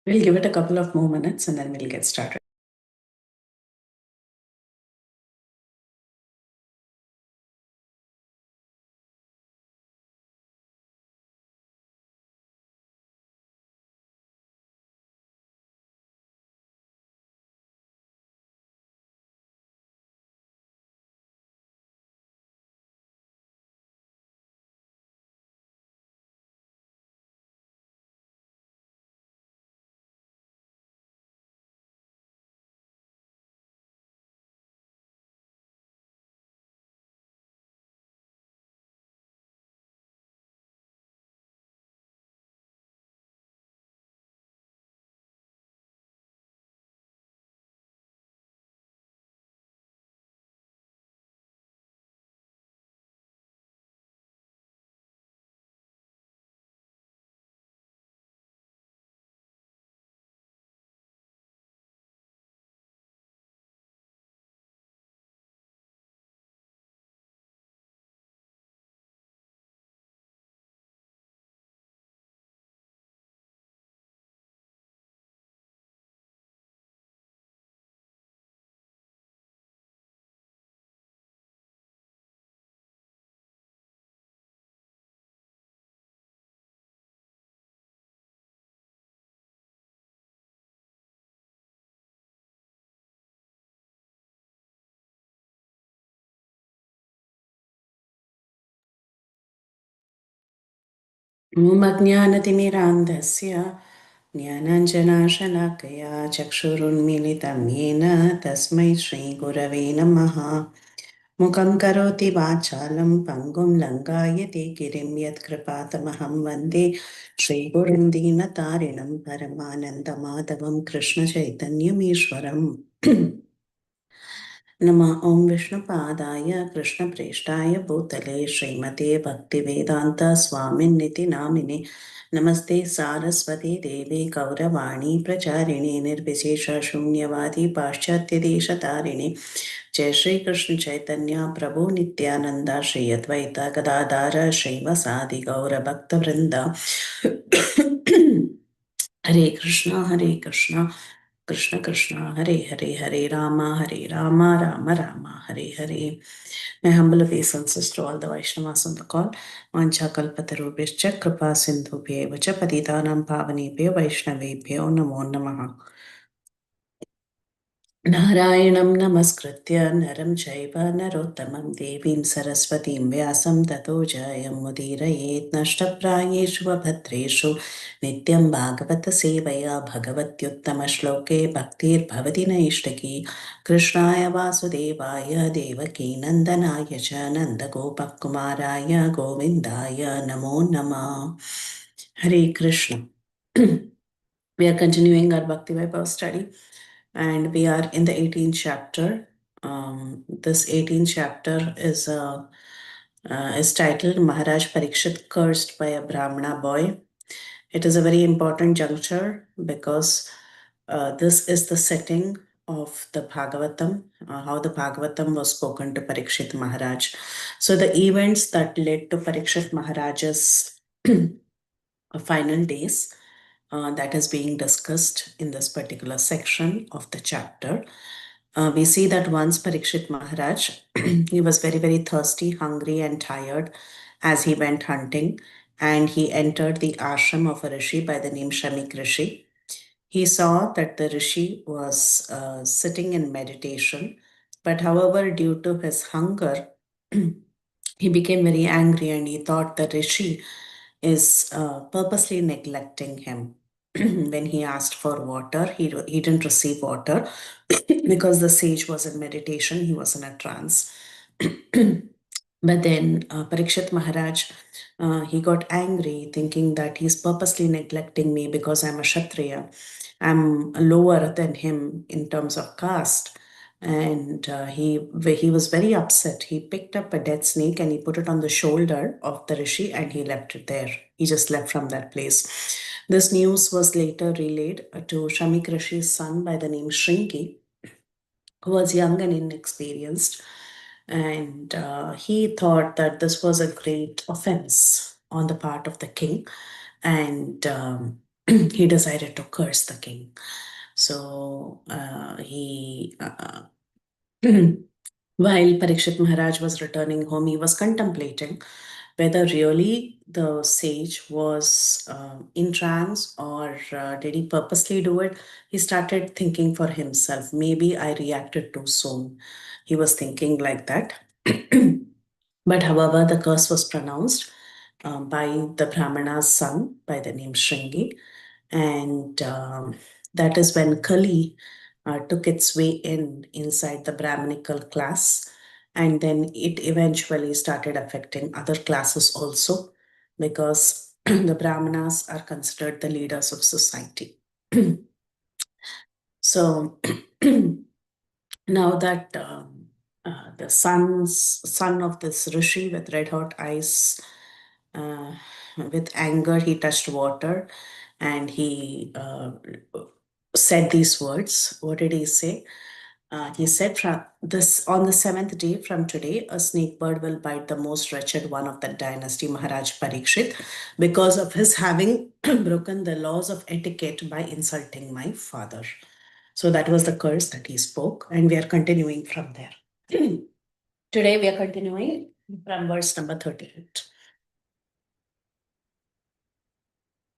We'll give it a couple of more minutes and then we'll get started. ॐ अज्ञानतिमिरान्धस्य ज्ञानाञ्जनाशलाकया चक्षुरुन्मीलितं येन तस्मै श्रीगुरवे नमः। मुखं करोति वाचालं पङ्गुं लङ्घयते गिरिं यत्कृपातमहं वन्दे श्रीगुरुं दीनतारिणं परमानन्दमाधवं कृष्णचैतन्यमीश्वरम्। नमः ॐ विष्णुपादाय कृष्णप्रेष्ठाय भूतले श्रीमते भक्तिवेदान्त स्वामिन्निति नामिने नमस्ते सारस्वती देवी गौरवाणी प्रचारिणे निर्विशेष शून्यवादी पाश्चात्यदेशतारिणे जय श्री कृष्ण चैतन्य प्रभु नित्यानंद श्री अद्वैत गदाधार श्रीवसादि गौरभक्तवृंद हरे Krishna Krishna Krishna Hare Hare Hare Ram Ram Ram Hare Hare. My humble obeisances to all the Vaishnavas on the call. Vancha kalpatarubhishcha kripa sindhubhyev cha patitanam pavanebhyo Vaishnavebhyo namo namaha. नारायणं नमस्कृत्य नरं चैव नरोत्तमं देवीं सरस्वतीं व्यासं ततो जयमुदीरयेत् नष्टप्रायेषु वभद्रेषु नित्यं भागवतसेवया भगवत्युत्तमश्लोके भक्तिर्भवति नैष्टिकी. कृष्णाय वासुदेवाय देवकीनन्दनाय च नन्दगोपकुमाराय गोविन्दाय नमो नमः. हरे Krishna. We are continuing our Bhakti Vaibhav study and we are in the 18th chapter. This 18th chapter is titled Maharaj Parikshit Cursed by a Brahmana Boy. It is a very important juncture because this is the setting of the Bhagavatam, how the Bhagavatam was spoken to Parikshit Maharaj. So the events that led to Parikshit Maharaj's final days that is being discussed in this particular section of the chapter. We see that once Parikshit Maharaj, he was very, very thirsty, hungry, and tired as he went hunting, and he entered the ashram of a rishi by the name Shamik Rishi. He saw that the rishi was sitting in meditation, but however, due to his hunger, he became very angry and he thought the rishi is purposely neglecting him. When he asked for water, he didn't receive water because the sage was in meditation, he was in a trance. But then Parikshit Maharaj, he got angry thinking that he's purposely neglecting me because I'm a Kshatriya. I'm lower than him in terms of caste. And he was very upset. He picked up a dead snake and he put it on the shoulder of the rishi and he left it there. He just left from that place. This news was later relayed to Shamik Rishi's son by the name Shrinki, who was young and inexperienced. And he thought that this was a great offense on the part of the king. And he decided to curse the king. So while Parikshit Maharaj was returning home, he was contemplating whether really the sage was in trance or did he purposely do it. He started thinking for himself, maybe I reacted too soon. He was thinking like that. But however, the curse was pronounced by the Brahmana's son by the name Shringi. And that is when Kali took its way inside the Brahminical class. And then it eventually started affecting other classes also, because the Brahmanas are considered the leaders of society. So now that the son of this rishi with red hot eyes, uh, with anger, he touched water and he said these words. What did he say? He said, "From this on the seventh day from today, a snake bird will bite the most wretched one of the dynasty, Maharaj Parikshit, because of his having broken the laws of etiquette by insulting my father." So that was the curse that he spoke, and we are continuing from there. Today we are continuing from verse number 38.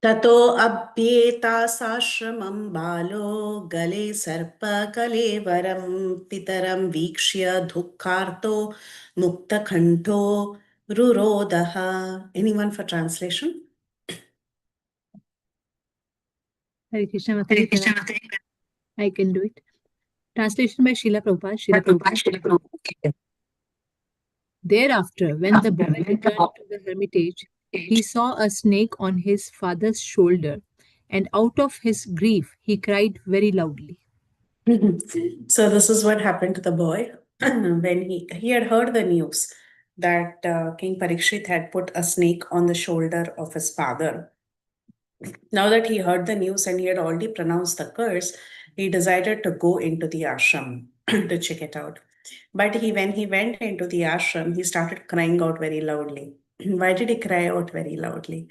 ततो अप्येतासाश्रमं बालो गले सर्पकलेवरं पितरं वीक्ष्य दुःखार्तो मुक्तकण्ठो रुरोदः. Anyone for translation? Hare Krishna Mataji. I can do it. Translation by Srila Prabhupada. Srila Prabhupada. Thereafter, when the boy returned to the hermitage, he saw a snake on his father's shoulder, and out of his grief he cried very loudly. So this is what happened to the boy when he had heard the news that King Parikshit had put a snake on the shoulder of his father. Now that he heard the news and he had already pronounced the curse, he decided to go into the ashram to check it out. But when he went into the ashram, he started crying out very loudly. Why did he cry out very loudly?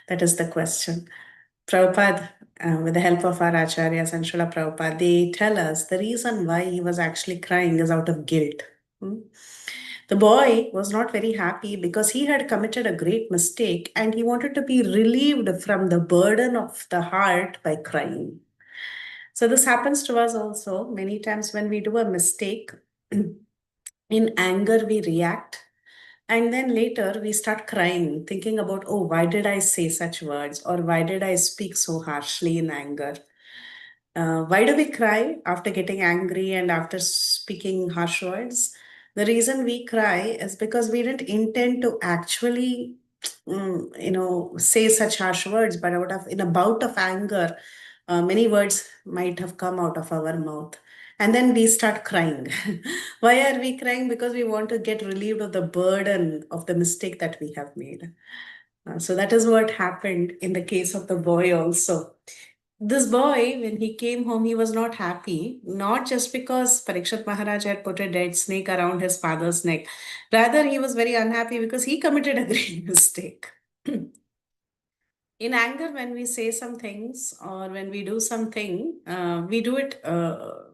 That is the question. Prabhupada, with the help of our acharyas and Srila Prabhupada, they tell us the reason why he was actually crying is out of guilt. Hmm? The boy was not very happy because he had committed a great mistake and he wanted to be relieved from the burden of the heart by crying. So, this happens to us also many times when we do a mistake. In anger, we react. And then later we start crying, thinking about, oh, why did I say such words? Or why did I speak so harshly in anger? Why do we cry after getting angry and after speaking harsh words? The reason we cry is because we didn't intend to actually, say such harsh words, but out of in a bout of anger, many words might have come out of our mouth. And then we start crying. Why are we crying? Because we want to get relieved of the burden of the mistake that we have made. So that is what happened in the case of the boy also. This boy, when he came home, he was not happy, not just because Parikshit Maharaj had put a dead snake around his father's neck. Rather, he was very unhappy because he committed a great mistake. In anger, when we say some things or when we do something, we do it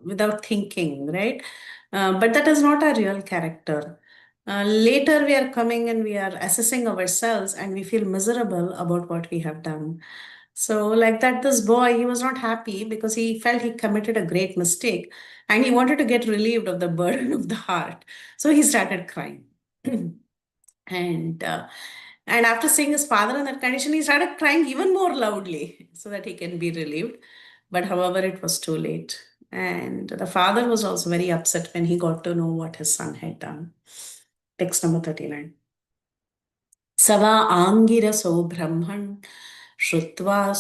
without thinking, right? But that is not our real character. Later, we are coming and we are assessing ourselves and we feel miserable about what we have done. So, like that, this boy, he was not happy because he felt he committed a great mistake and he wanted to get relieved of the burden of the heart. So, he started crying. and and after seeing his father in that condition, he started crying even more loudly so that he can be relieved. But however, it was too late. And the father was also very upset when he got to know what his son had done. Text number 39. Sava Angiraso Brahman Shrutva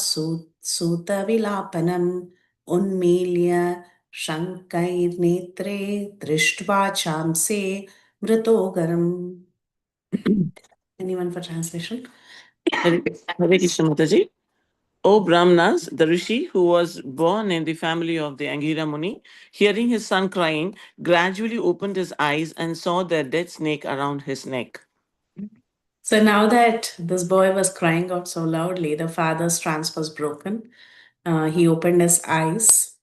Sutavilapanam Unmilya Shankair Netre Drishtva Chamse Mritogaram. Anyone for translation? Hare Krishna Mataji. O Brahmanas, the rishi who was born in the family of the Angira Muni, hearing his son crying, gradually opened his eyes and saw the dead snake around his neck. So now that this boy was crying out so loudly, the father's trance was broken. He opened his eyes.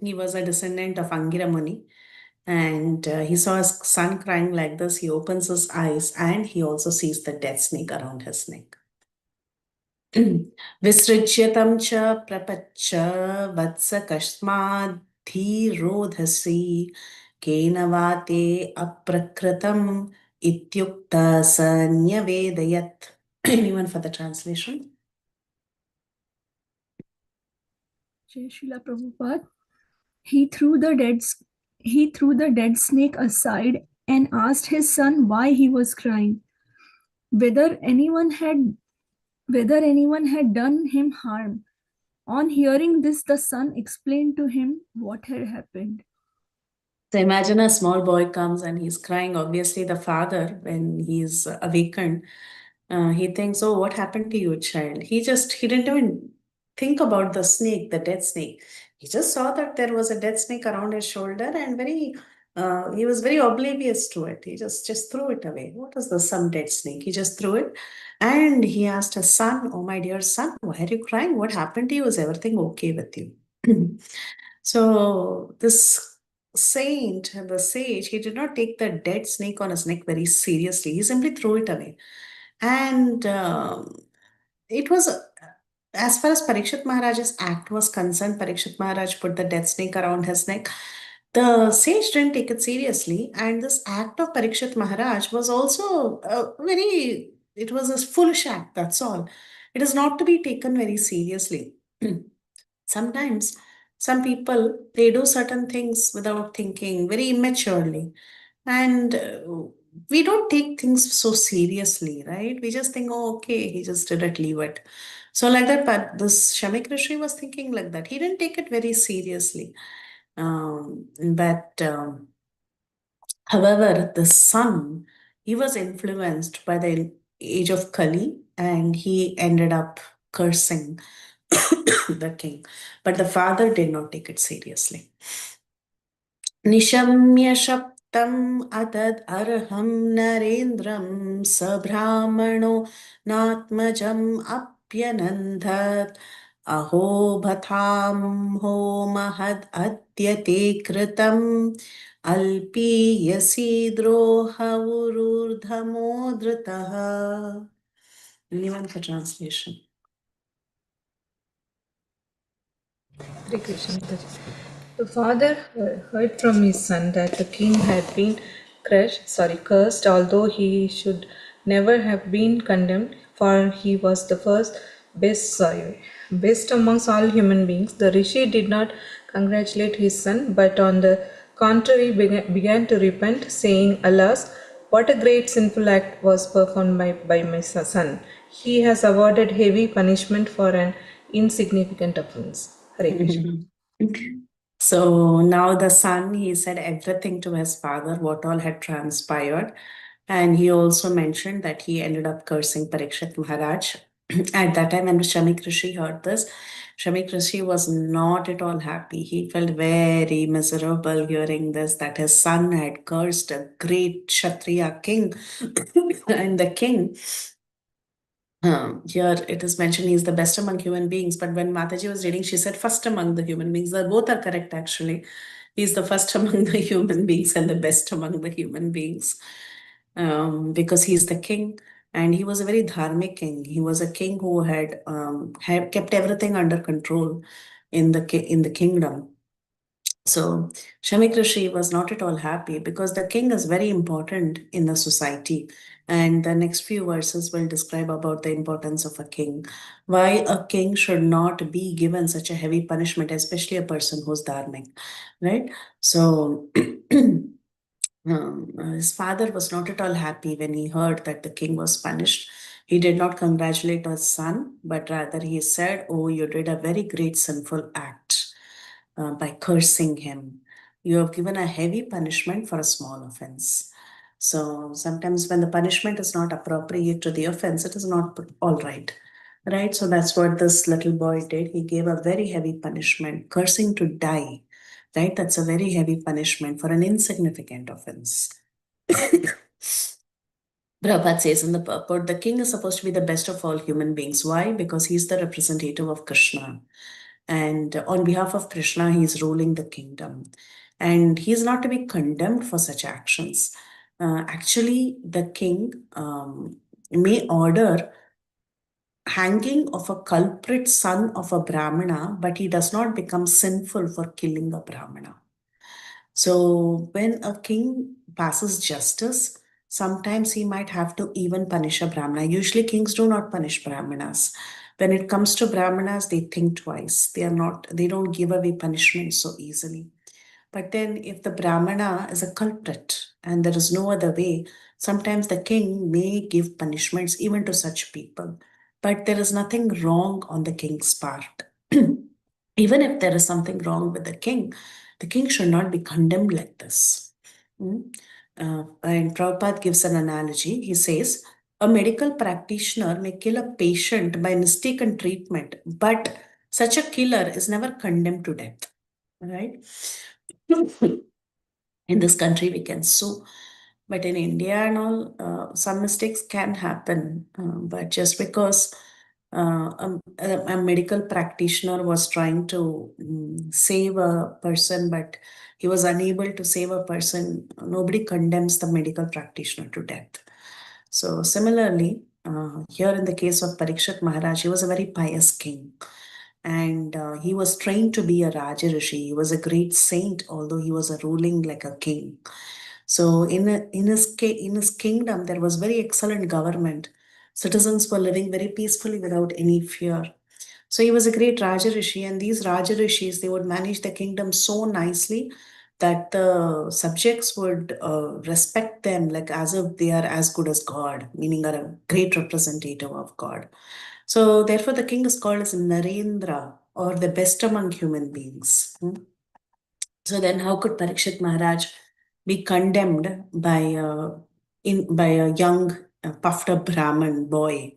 He was a descendant of Angira Muni, and he saw his son crying like this. He opens his eyes and he also sees the death snake around his neck. विसृज्यतं च प्रपच्च वत्स कस्माद्धीरोधसि केन वा ते अप्रकृतम् इत्युक्ता स न्यवेदयत्. Anyone for the translation? Jai Srila Prabhupada. He threw the dead snake aside and asked his son why he was crying, whether anyone had done him harm. On hearing this, the son explained to him what had happened. So imagine a small boy comes and he's crying. Obviously, the father, when he's awakened, he thinks, "Oh, what happened to you, child?" He didn't even think about the snake, the dead snake. He just saw that there was a dead snake around his shoulder, and he was very oblivious to it. He just threw it away. What was this? Some dead snake. He just threw it, and he asked his son, "Oh, my dear son, why are you crying? What happened to you? Is everything okay with you?" So this saint, the sage, he did not take the dead snake on his neck very seriously. He simply threw it away. And it was, as far as Parikshit Maharaj's act was concerned, Parikshit Maharaj put the dead snake around his neck. The sage didn't take it seriously. And this act of Parikshit Maharaj was also it was a foolish act, that's all. It is not to be taken very seriously. Sometimes some people, they do certain things without thinking, very immaturely, and we don't take things so seriously, right? We just think, "Oh, okay, he just did it, leave it." So like that, but this Shamik Rishi was thinking like that. He didn't take it very seriously. But however, the son, he was influenced by the age of Kali, and he ended up cursing the king. But the father did not take it seriously. निशम्य शप्तम् अतद् अर्हं नरेन्द्रं स ब्राह्मणो नात्मजम् अप्यनन्धत् अहो भथां हो महद् अद्य ते कृतम् अल्पीयसि द्रोहवुरुर्धमोदृतः. Anyone for translation? Hare Krishna, Mataji. The father heard from his son that the king had been cursed, although he should never have been condemned, for he was the best amongst all human beings. The rishi did not congratulate his son, but on the contrary began to repent, saying, "Alas, what a great sinful act was performed by my son. He has awarded heavy punishment for an insignificant offense." Hare Krishna. So now the son, he said everything to his father, what all had transpired. And he also mentioned that he ended up cursing Parikshit Maharaj. At that time, when Shamik Rishi heard this, Shamik Rishi was not at all happy. He felt very miserable hearing this, that his son had cursed a great Kshatriya king. And the king, here it is mentioned he is the best among human beings, but when Mataji was reading, she said first among the human beings. Both are correct, actually. He's the first among the human beings and the best among the human beings, because he's the king, and he was a very dharmic king. He was a king who had kept everything under control in the kingdom. So Shamik Rishi was not at all happy because the king is very important in the society. And the next few verses will describe about the importance of a king, why a king should not be given such a heavy punishment, especially a person who's dharmic, right? So his father was not at all happy when he heard that the king was punished. He did not congratulate his son, but rather he said, "Oh, you did a very great sinful act by cursing him. You have given a heavy punishment for a small offense." So sometimes when the punishment is not appropriate to the offense, it is not all right. Right? So that's what this little boy did. He gave a very heavy punishment, cursing to die. Right? That's a very heavy punishment for an insignificant offense. Prabhupada says in the purport, the king is supposed to be the best of all human beings. Why? Because he's the representative of Krishna. And on behalf of Krishna, he's ruling the kingdom. And he's not to be condemned for such actions. Actually, the king may order hanging of a culprit son of a Brahmana, but he does not become sinful for killing a Brahmana. So when a king passes justice, sometimes he might have to even punish a Brahmana. Usually kings do not punish Brahmanas. When it comes to Brahmanas, they think twice. They don't give away punishment so easily. But then if the Brahmana is a culprit and there is no other way, sometimes the king may give punishments even to such people. But there is nothing wrong on the king's part. Even if there is something wrong with the king should not be condemned like this. And Prabhupada gives an analogy. He says, a medical practitioner may kill a patient by mistaken treatment, but such a killer is never condemned to death. Right? In this country, we can sue. But in India and all, some mistakes can happen. But just because a medical practitioner was trying to save a person, but he was unable to save a person, nobody condemns the medical practitioner to death. So similarly, here in the case of Parikshit Maharaj, he was a very pious king. And he was trained to be a Rajarishi. He was a great saint, although he was a ruling like a king. So in his kingdom, there was very excellent government. Citizens were living very peacefully without any fear. So he was a great Rajarishi, and these Rajarishis, they would manage the kingdom so nicely that the subjects would respect them like as if they are as good as God, meaning are a great representative of God. So therefore, the king is called as Narendra, or the best among human beings. So then, how could Parikshit Maharaj be condemned by a young puffed up Brahmin boy,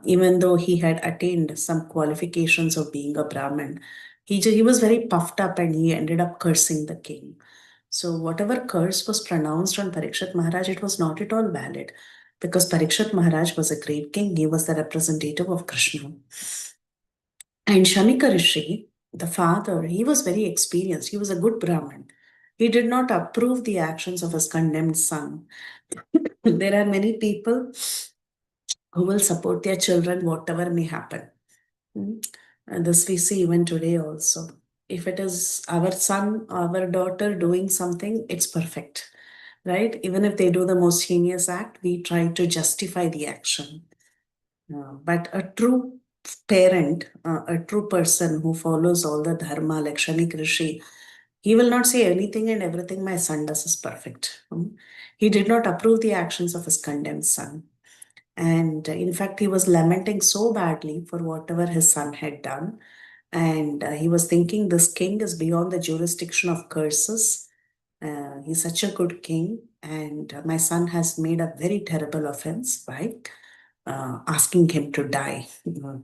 even though he had attained some qualifications of being a Brahmin? He was very puffed up and he ended up cursing the king. So whatever curse was pronounced on Parikshit Maharaj, it was not at all valid, because Parikshit Maharaj was a great king. He was the representative of Krishna. And Shanika Rishi, the father, he was very experienced. He was a good Brahmin. He did not approve the actions of his condemned son. There are many people who will support their children, whatever may happen. And this we see even today also. If it is our son, our daughter doing something, it's perfect, right? Even if they do the most heinous act, we try to justify the action. But a true parent, a true person who follows all the dharma, like Shanik Rishi, he will not say anything and everything my son does is perfect. He did not approve the actions of his condemned son. And in fact, he was lamenting so badly for whatever his son had done. And he was thinking, this king is beyond the jurisdiction of curses. He's such a good king. And my son has made a very terrible offense by asking him to die,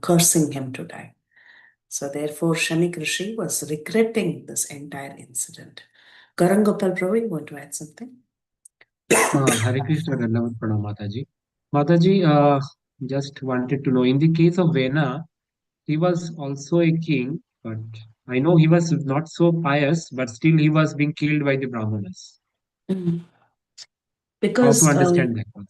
cursing him to die. So therefore, Shamik Rishi was regretting this entire incident. Karangopal Prabhu, you want to add something? Hare Krishna Dandavat Pranam Mataji. Mataji, just wanted to know, in the case of Vena, he was also a king, but I know he was not so pious, but still he was being killed by the Brahmanas. Mm. How Because to understand that one?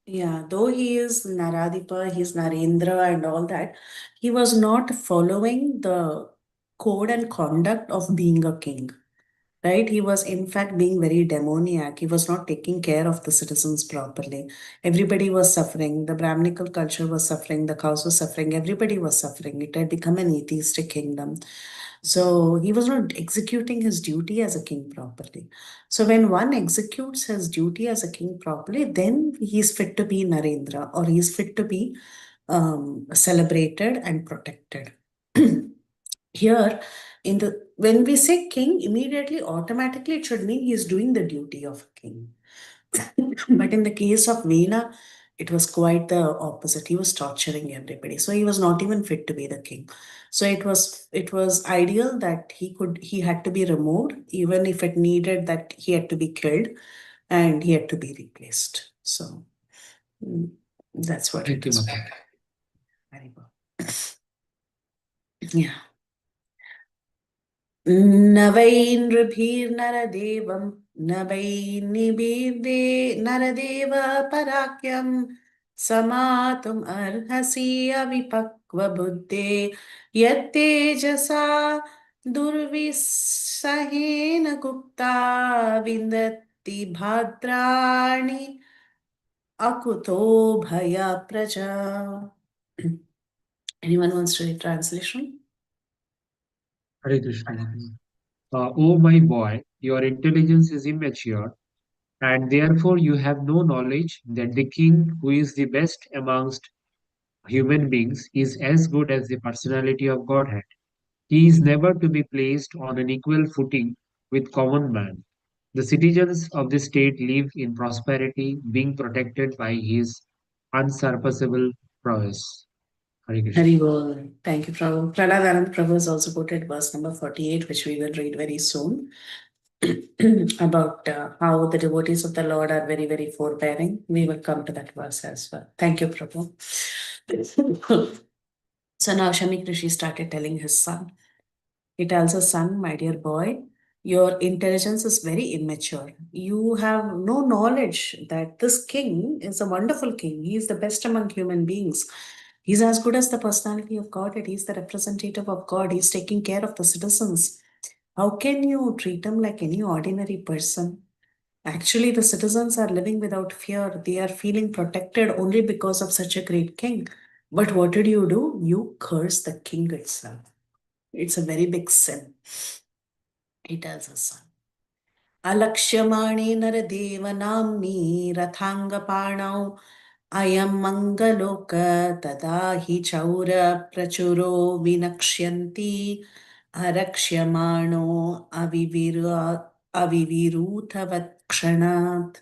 yeah, though he is Naradipa, he's Narendra and all that, he was not following the code and conduct of being a king, right? He was in fact being very demoniac. He was not taking care of the citizens properly. Everybody was suffering. The Brahminical culture was suffering. The cows were suffering. Everybody was suffering. It had become an atheistic kingdom. So he was not executing his duty as a king properly. So when one executes his duty as a king properly, then he's fit to be Narendra, or he's fit to be celebrated and protected. Here, when we say king, immediately, automatically, it should mean he is doing the duty of a king. But in the case of Veena, it was quite the opposite. He was torturing everybody. So he was not even fit to be the king. So it was ideal that he had to be removed, even if it needed that he had to be killed and he had to be replaced. So That's what Thank it you, is. Mataji. Vaibhav. Yeah. न वै नृभिर्नरदेवं न वै निभिर्दे नरदेव पराख्यं समातुम् अर्हसि अविपक्वबुद्धे यत्तेजसा दुर्विसहेन गुप्ता विन्दति भद्राणि akuto bhaya praja. Anyone wants to read translation? Hare Krishna, Mataji. Oh my boy, your intelligence is immature, and therefore you have no knowledge that the king, who is the best amongst human beings, is as good as the personality of Godhead. He is never to be placed on an equal footing with common man. The citizens of the state live in prosperity, being protected by his unsurpassable prowess. Hare Krishna. Haribol. Thank you, Prabhu. Prahlad Anand Prabhu has also quoted verse number 48, which we will read very soon, about how the devotees of the Lord are very, very forbearing. We will come to that verse as well. Thank you, Prabhu. So now Shamik Rishi started telling his son. He tells his son, my dear boy, your intelligence is very immature. You have no knowledge that this king is a wonderful king. He is the best among human beings. He's as good as the personality of God, and he's the representative of God. He's taking care of the citizens. How can you treat him like any ordinary person? Actually, the citizens are living without fear. They are feeling protected only because of such a great king. But what did you do? You curse the king itself. It's a very big sin. He tells his son. अलक्ष्यमाणे नरदेवनाम्नि रथाङ्गपाणौ अयं मङ्गलोक तदा हि चौरप्रचुरो विनक्ष्यन्ति अरक्ष्यमाणो अविविरूथवत् क्षणात्.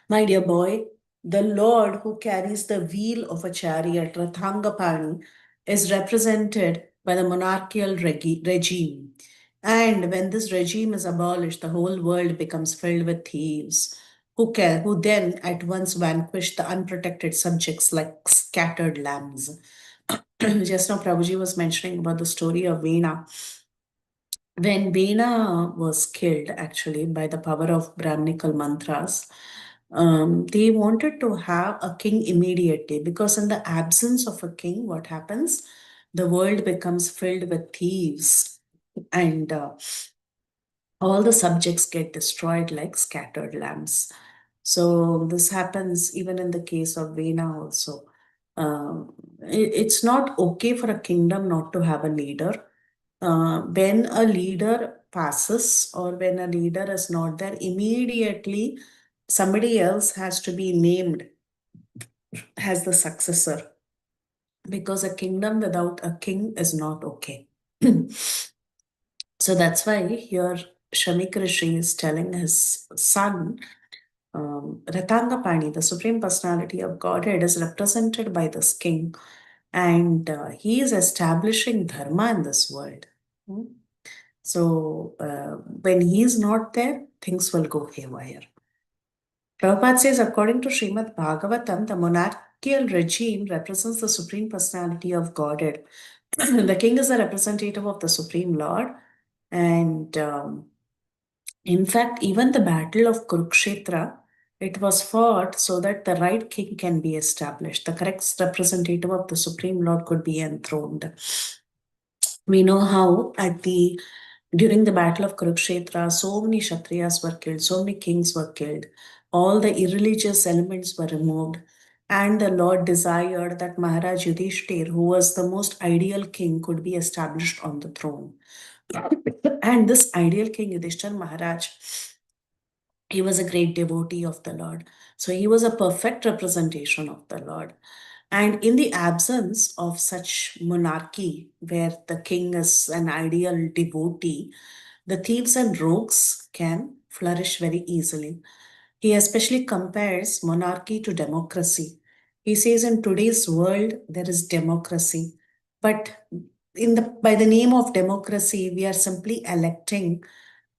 My dear boy, the Lord who carries the wheel of a chariot, Rathangapani, is represented by the monarchical regime. And when this regime is abolished, the whole world becomes filled with thieves who then at once vanquish the unprotected subjects like scattered lambs. Just now, Prabhuji was mentioning about the story of Veena. When Veena was killed, actually, by the power of Brahminical mantras, they wanted to have a king immediately, because in the absence of a king, what happens? The world becomes filled with thieves, and all the subjects get destroyed like scattered lambs. So this happens even in the case of Veena also. It's not okay for a kingdom not to have a leader. When a leader passes or when a leader is not there, immediately somebody else has to be named as the successor, because a kingdom without a king is not okay. So that's why here Shamik Rishi is telling his son, Ratangapani, the Supreme Personality of Godhead, is represented by this king, and he is establishing dharma in this world. Hmm? So when he is not there, things will go haywire. Prabhupada says, according to Srimad Bhagavatam, the monarchical regime represents the Supreme Personality of Godhead. The king is the representative of the Supreme Lord, and in fact, even the battle of Kurukshetra, it was fought so that the right king can be established. The correct representative of the Supreme Lord could be enthroned. We know how during the battle of Kurukshetra, so many Kshatriyas were killed, so many kings were killed. All the irreligious elements were removed. And the Lord desired that Maharaj Yudhishthir, who was the most ideal king, could be established on the throne. And this ideal king, Yudhishthir Maharaj, he was a great devotee of the Lord. So he was a perfect representation of the Lord. And in the absence of such monarchy, where the king is an ideal devotee, the thieves and rogues can flourish very easily. He especially compares monarchy to democracy. He says in today's world, there is democracy. But by the name of democracy, we are simply electing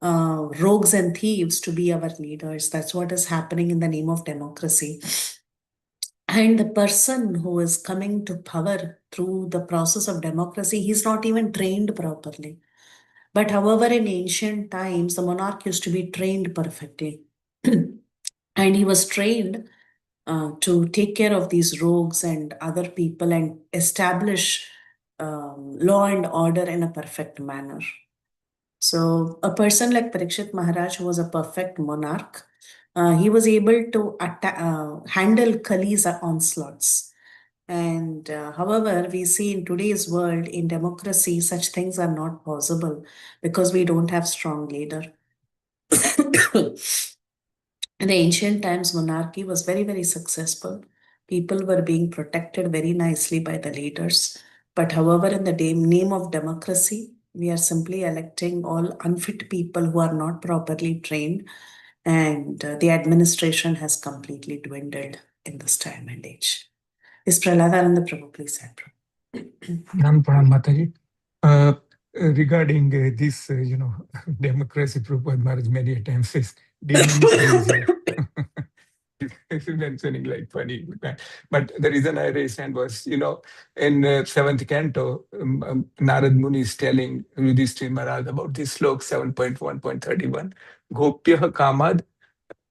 rogues and thieves to be our leaders. That's what is happening in the name of democracy. And the person who is coming to power through the process of democracy, he's not even trained properly. But however, in ancient times, the monarch used to be trained perfectly. And he was trained to take care of these rogues and other people and establish law and order in a perfect manner. So, a person like Parikshit Maharaj, who was a perfect monarch, he was able to handle Kali's onslaughts. And however, we see in today's world, in democracy, such things are not possible because we don't have strong leader. In the ancient times, monarchy was very, very successful. People were being protected very nicely by the leaders. But however, in the name of democracy, we are simply electing all unfit people who are not properly trained, and the administration has completely dwindled in this time and age. Is Prahladananda Prabhu, please add? Nam Pranam Mataji. Regarding this, democracy, Prabhupada Maharaj many times says, demons raise you. Mentioning like funny. But the reason I raised hand was, in seventh canto, Narad Muni is telling Yudhishthira Maharaj about this slok 7.1.31. Gopya kamad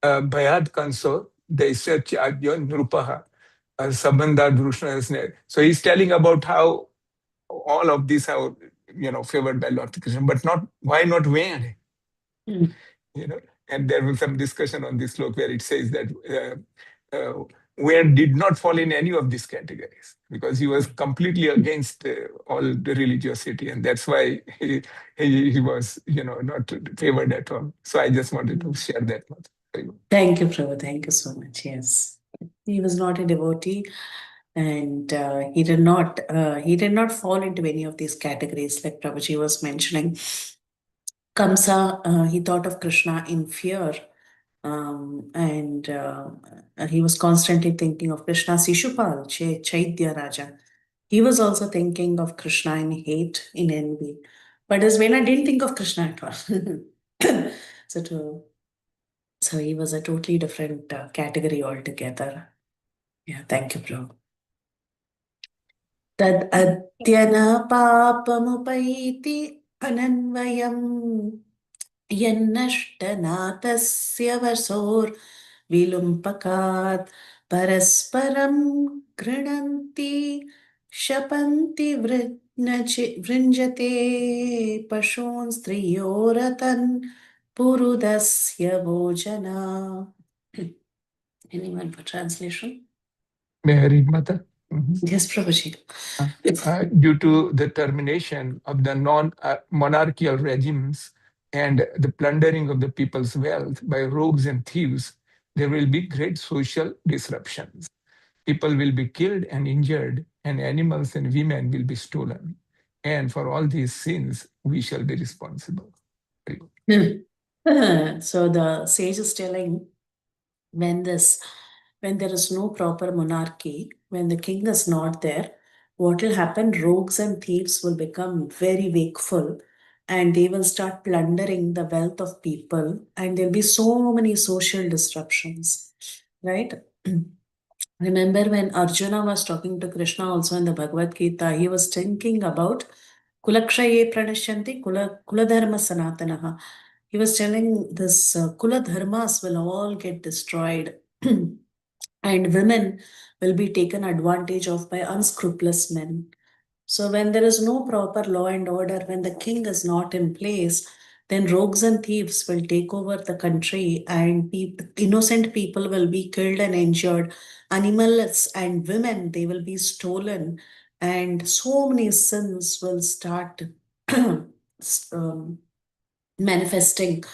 bhayad kanso daisya chadyo nrupaha sabandha drushna. So he's telling about how all of these are, favored by Lord Krishna, but why not Vain? And there was some discussion on this slok where it says that Vain did not fall in any of these categories because he was completely against all the religiosity, and that's why he was, not favored at all. So I just wanted to share that much. Thank you, Prabhu. Thank you so much. Yes, he was not a devotee, and he did not fall into any of these categories like Prabhuji was mentioning. Kamsa, he thought of Krishna in fear, and he was constantly thinking of Krishna. Sishupal, Chaitya Raja, he was also thinking of Krishna in hate, in envy. But Asvena didn't think of Krishna at all. So he was a totally different category altogether. Yeah, thank you, bro. Tad adyana papamupaiti ananvayam yannashtanatasya vasor vilumpakat parasparam grinanti shapanti vrinjate pashon striyoratan purudasya bhojana. Anyone for translation? May I read, Mata? Yes, Prabhuji. Due to the termination of the non-monarchical regimes and the plundering of the people's wealth by rogues and thieves, there will be great social disruptions. People will be killed and injured, and animals and women will be stolen. And for all these sins, we shall be responsible. So the sage is telling, when there is no proper monarchy, when the king is not there, what will happen? Rogues and thieves will become very wakeful, and they will start plundering the wealth of people, and there'll be so many social disruptions, right? Remember when Arjuna was talking to Krishna also in the Bhagavad Gita, he was thinking about Kulakshaye pranashyanti kuladharma sanatanaha. He was telling this kula dharmas will all get destroyed and women will be taken advantage of by unscrupulous men. So when there is no proper law and order, when the king is not in place, then rogues and thieves will take over the country, and innocent people will be killed and injured. Animals and women, they will be stolen, and so many sins will start manifesting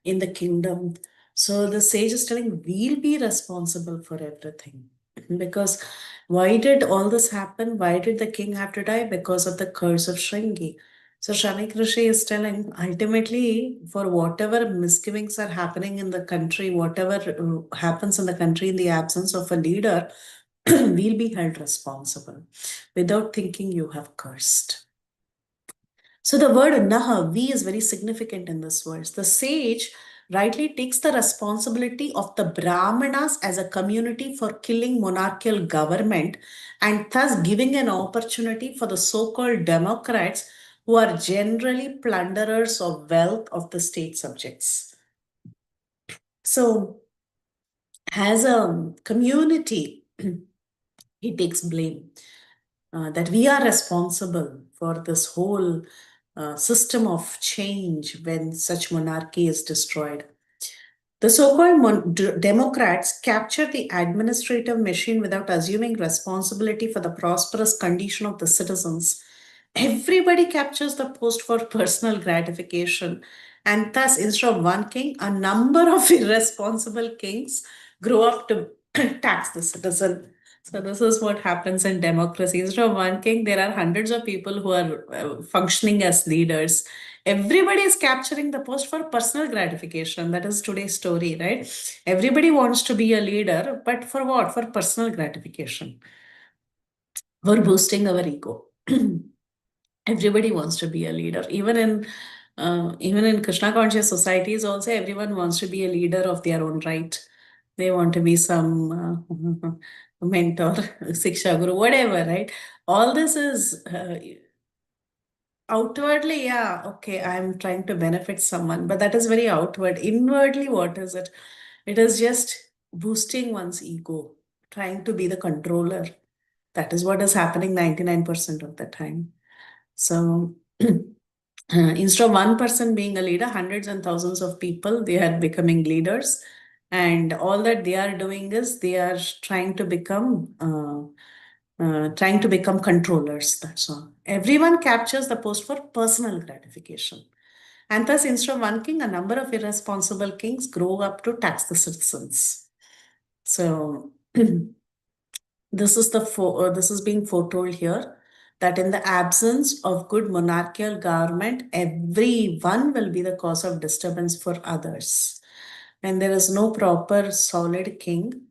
in the kingdom. So the sage is telling we'll be responsible for everything. Because why did all this happen? Why did the king have to die? Because of the curse of Shringi. So Shanik Rishi is telling ultimately, for whatever misgivings are happening in the country, whatever happens in the country in the absence of a leader, we'll be held responsible without thinking you have cursed. So the word naha, we, is very significant in this verse. The sage rightly takes the responsibility of the Brahmanas as a community for killing monarchical government and thus giving an opportunity for the so-called democrats who are generally plunderers of wealth of the state subjects. So as a community, he takes blame that we are responsible for this whole system of change when such monarchy is destroyed. The so-called Democrats capture the administrative machine without assuming responsibility for the prosperous condition of the citizens. Everybody captures the post for personal gratification, and thus, instead of one king, a number of irresponsible kings grow up to tax the citizen. So this is what happens in democracy. Instead of one king, there are hundreds of people who are functioning as leaders. Everybody is capturing the post for personal gratification. That is today's story, right? Everybody wants to be a leader, but for what? For personal gratification. For boosting our ego. Everybody wants to be a leader. Even in Krishna conscious societies, also everyone wants to be a leader of their own right. They want to be some mentor, Siksha Guru, whatever, right? All this is outwardly, yeah, okay, I'm trying to benefit someone, but that is very outward. Inwardly, what is it? It is just boosting one's ego, trying to be the controller. That is what is happening 99% of the time. So instead of one person being a leader, hundreds and thousands of people, they are becoming leaders. And all that they are doing is they are trying to become controllers. That's all. Everyone captures the post for personal gratification. And thus, instead of one king, a number of irresponsible kings grow up to tax the citizens. So this is being foretold here, that in the absence of good monarchical government, everyone will be the cause of disturbance for others. When there is no proper solid king,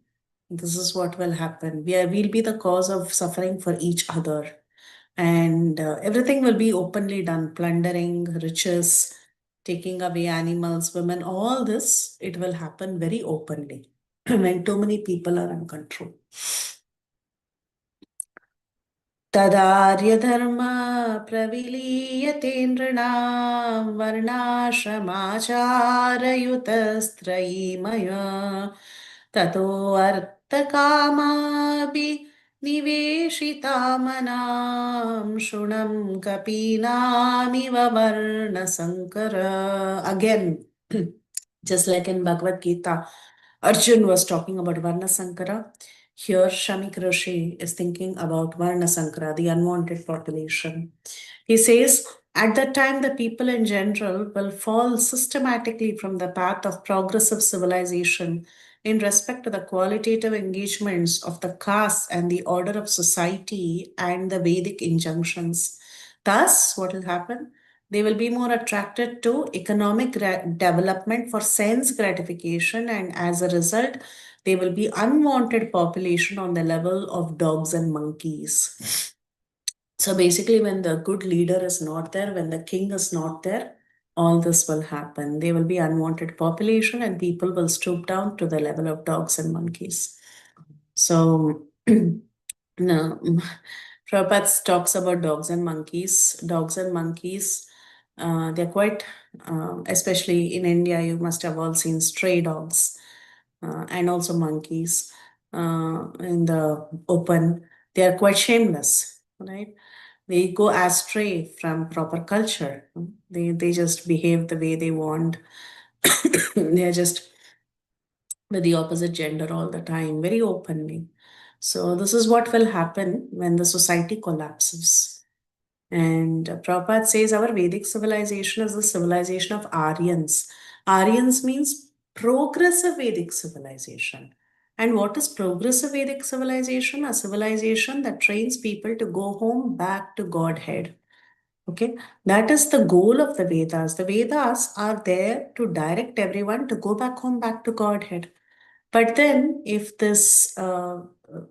this is what will happen. We'll be the cause of suffering for each other. And everything will be openly done, plundering, riches, taking away animals, women, all this, it will happen very openly when too many people are in control. तदार्यधर्म प्रविलीयते नृणां वर्णाश्रमाचारयुतस्त्रयीमय ततो अर्थकामापि निवेशिता मनां शृणं कपीनामिव वर्णसङ्कर. Again, just like in Bhagavad Gita, Arjun was talking about Varna Sankara. Here, Shamik Rishi is thinking about Varna Sankara, the unwanted population. He says, at that time, the people in general will fall systematically from the path of progressive civilization in respect to the qualitative engagements of the caste and the order of society and the Vedic injunctions. Thus, what will happen? They will be more attracted to economic development for sense gratification, and as a result, there will be unwanted population on the level of dogs and monkeys. So basically, when the good leader is not there, when the king is not there, all this will happen. There will be unwanted population and people will stoop down to the level of dogs and monkeys. So, no, Prabhupada talks about dogs and monkeys. Dogs and monkeys, they're quite, especially in India, you must have all seen stray dogs and also monkeys in the open. They are quite shameless, right? They go astray from proper culture. They just behave the way they want. They're just with the opposite gender all the time, very openly. So this is what will happen when the society collapses. And Prabhupada says our Vedic civilization is the civilization of Aryans. Aryans means progressive Vedic civilization. And what is progressive Vedic civilization? A civilization that trains people to go home back to Godhead. Okay, that is the goal of the Vedas. The Vedas are there to direct everyone to go back home, back to Godhead. But then, if this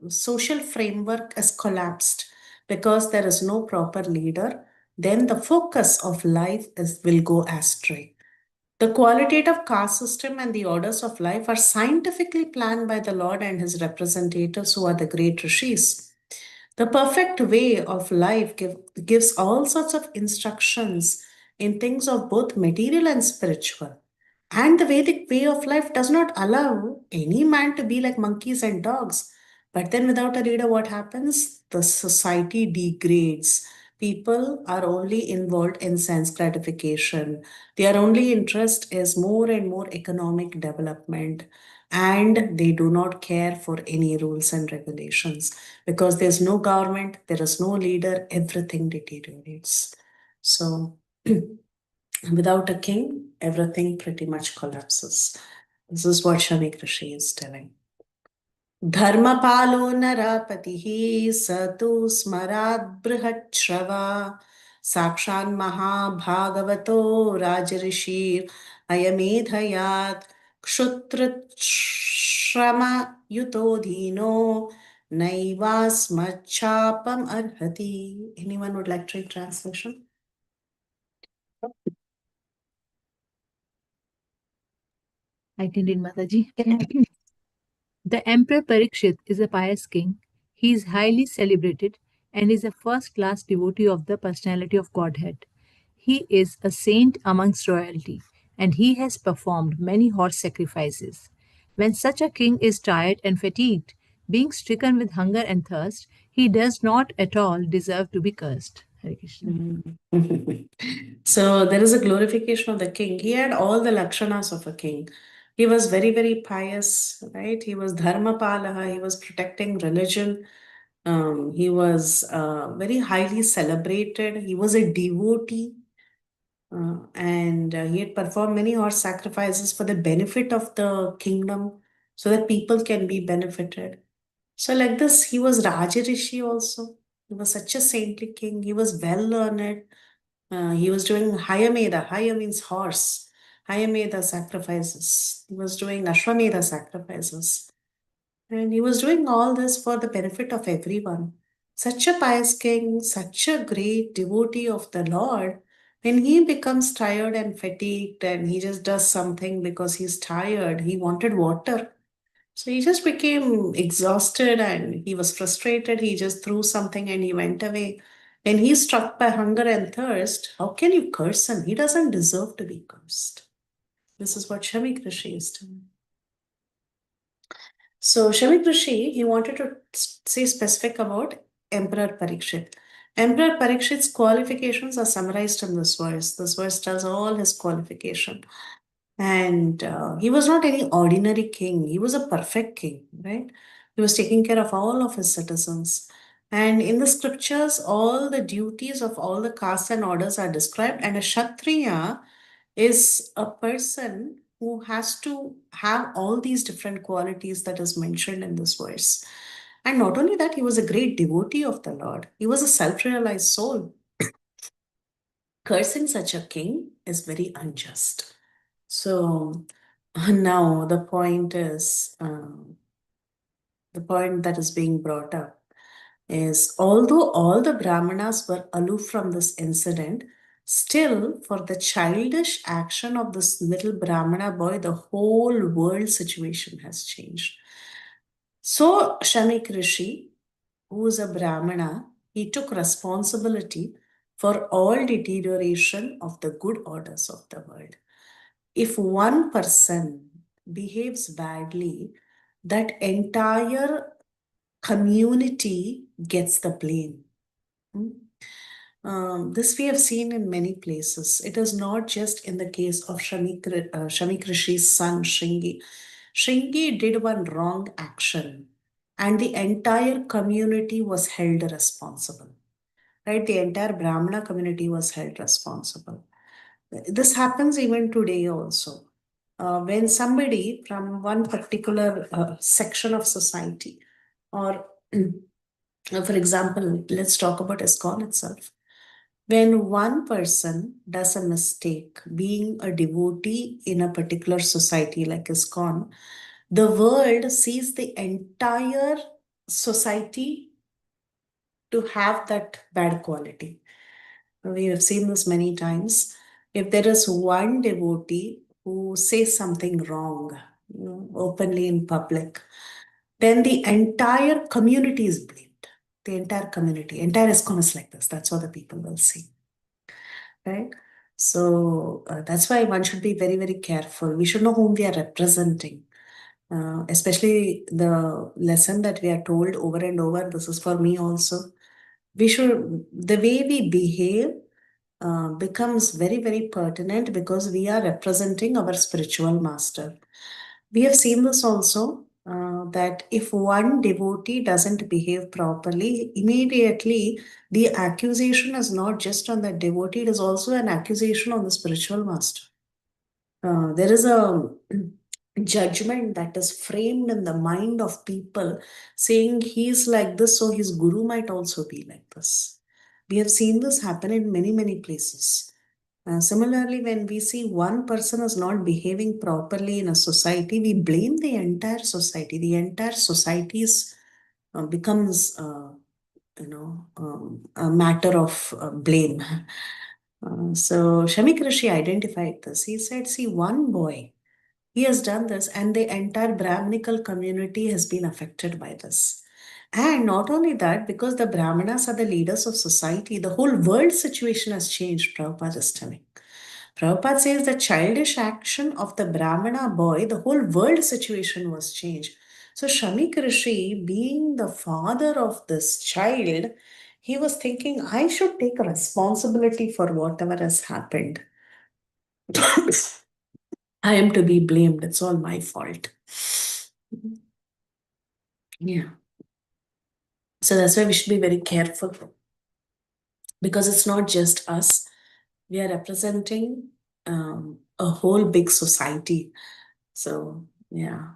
social framework is collapsed because there is no proper leader, then the focus of life will go astray. The qualitative caste system and the orders of life are scientifically planned by the Lord and his representatives, who are the great rishis. The perfect way of life gives all sorts of instructions in things of both material and spiritual. And the Vedic way of life does not allow any man to be like monkeys and dogs. But then, without a leader, what happens? The society degrades. People are only involved in sense gratification. Their only interest is more and more economic development. And they do not care for any rules and regulations because there's no government, there is no leader, everything deteriorates. So, without a king, everything pretty much collapses. This is what Shami Krishi is telling. धर्मपालो नरापतिः स तु स्मरात् बृहच्छ्रवा साक्षान् महाभागवतो राजऋषिर् अयमेधयात् क्षुत्रश्रमयुतो धीनो नैवास्मच्छापम् अर्हति. Anyone would like to read translation? I can read, Mataji. The Emperor Parikshit is a pious king. He is highly celebrated and is a first-class devotee of the personality of Godhead. He is a saint amongst royalty, and he has performed many horse sacrifices. When such a king is tired and fatigued, being stricken with hunger and thirst, he does not at all deserve to be cursed. Hare Krishna. So there is a glorification of the king. He had all the lakshanas of a king. He was very, very pious, right? He was dharmapalaha. He was protecting religion. He was very highly celebrated. He was a devotee. And he had performed many horse sacrifices for the benefit of the kingdom so that people can be benefited. So, like this, he was Rajarishi also. He was such a saintly king. He was well learned. He was doing Hayameda. Haya means horse. Hayameda sacrifices. He was doing Ashwamedha sacrifices. And he was doing all this for the benefit of everyone. Such a pious king, such a great devotee of the Lord, when he becomes tired and fatigued and he just does something because he's tired, he wanted water. So he just became exhausted and he was frustrated. He just threw something and he went away. When he's struck by hunger and thirst, how can you curse him? He doesn't deserve to be cursed. This is what Shami Krishi is doing. So Shami Krishi, he wanted to say specific about Emperor Parikshit. Emperor Parikshit's qualifications are summarized in this verse. This verse tells all his qualification. And he was not any ordinary king. He was a perfect king, right? He was taking care of all of his citizens. And in the scriptures, all the duties of all the castes and orders are described. And a Kshatriya is a person who has to have all these different qualities that is mentioned in this verse. And not only that, he was a great devotee of the Lord. He was a self-realized soul. Cursing such a king is very unjust. So now the point that is being brought up is, although all the Brahmanas were aloof from this incident, still for the childish action of this little Brahmana boy, the whole world situation has changed. So Shanik Rishi, who is a Brahmana, he took responsibility for all deterioration of the good orders of the world. If one person behaves badly, that entire community gets the blame. This we have seen in many places. It is not just in the case of Shami Krishi's son, Shringi. Shringi did one wrong action and the entire community was held responsible. Right? The entire Brahmana community was held responsible. This happens even today also. When somebody from one particular section of society, or for example, let's talk about ISKCON itself. When one person does a mistake, being a devotee in a particular society like ISKCON, the world sees the entire society to have that bad quality. We have seen this many times. If there is one devotee who says something wrong, openly in public, then the entire community is blamed. The entire community, entire ISKCON is like this. That's what the people will see, right? So that's why one should be very, very careful. We should know whom we are representing. Especially the lesson that we are told over and over. This is for me also. The way we behave becomes very, very pertinent because we are representing our spiritual master. We have seen this also, that if one devotee doesn't behave properly, immediately the accusation is not just on the devotee, it is also an accusation on the spiritual master. There is a judgment that is framed in the mind of people saying he's like this, so his guru might also be like this. We have seen this happen in many, many places. Similarly, when we see one person is not behaving properly in a society, we blame the entire society. The entire society becomes, a matter of blame. So Shamik Rishi identified this. He said, see, one boy, he has done this, and the entire Brahminical community has been affected by this. And not only that, because the Brahmanas are the leaders of society, the whole world situation has changed, Prabhupada is telling. Prabhupada says the childish action of the Brahmana boy, the whole world situation was changed. So Shamik Rishi, being the father of this child, he was thinking, I should take responsibility for whatever has happened. I am to be blamed. It's all my fault. Yeah. So that's why we should be very careful, because it's not just us. We are representing a whole big society. So yeah,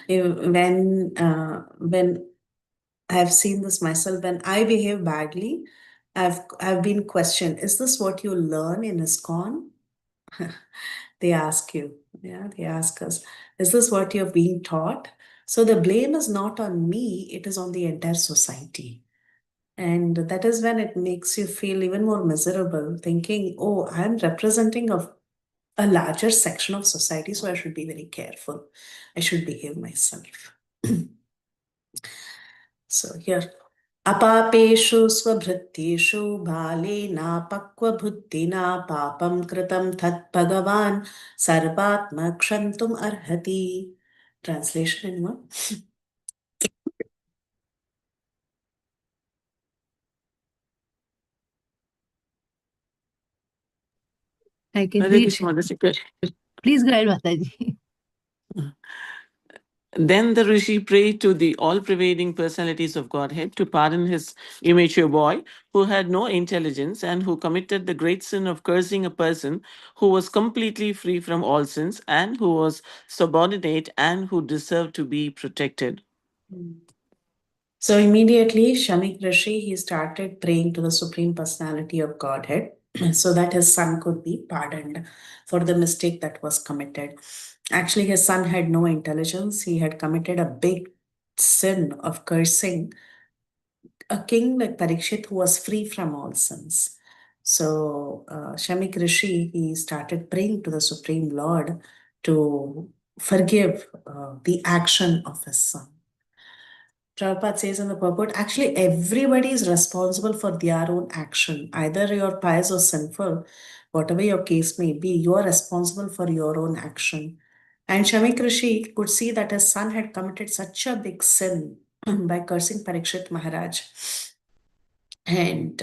when I've seen this myself, when I behave badly, I've been questioned. Is this what you learn in ISKCON? They ask you. Yeah, they ask us. Is this what you're being taught? So the blame is not on me, it is on the entire society. And that is when it makes you feel even more miserable, thinking, oh, I'm representing a larger section of society, so I should be very careful. I should behave myself. So here, अपापेषु स्वभृत्येषु बालेनापक्वबुद्धिना पापं कृतं तत् भगवान् सर्वात्म क्षन्तुम् अर्हति. Translation, anyone? I can Hare read. Krishna, Mataji. Please go ahead, Mataji. Then the rishi prayed to the all pervading personalities of Godhead to pardon his immature boy who had no intelligence and who committed the great sin of cursing a person who was completely free from all sins and who was subordinate and who deserved to be protected. So immediately, Shamik Rishi, he started praying to the Supreme Personality of Godhead so that his son could be pardoned for the mistake that was committed. Actually, his son had no intelligence. He had committed a big sin of cursing a king like Parikshit who was free from all sins. So Shamik Rishi, he started praying to the Supreme Lord to forgive the action of his son. Prabhupada says in the purport, actually everybody is responsible for their own action. Either you're pious or sinful, whatever your case may be, you are responsible for your own action. And Shamik Rishi could see that his son had committed such a big sin by cursing Parikshit Maharaj. And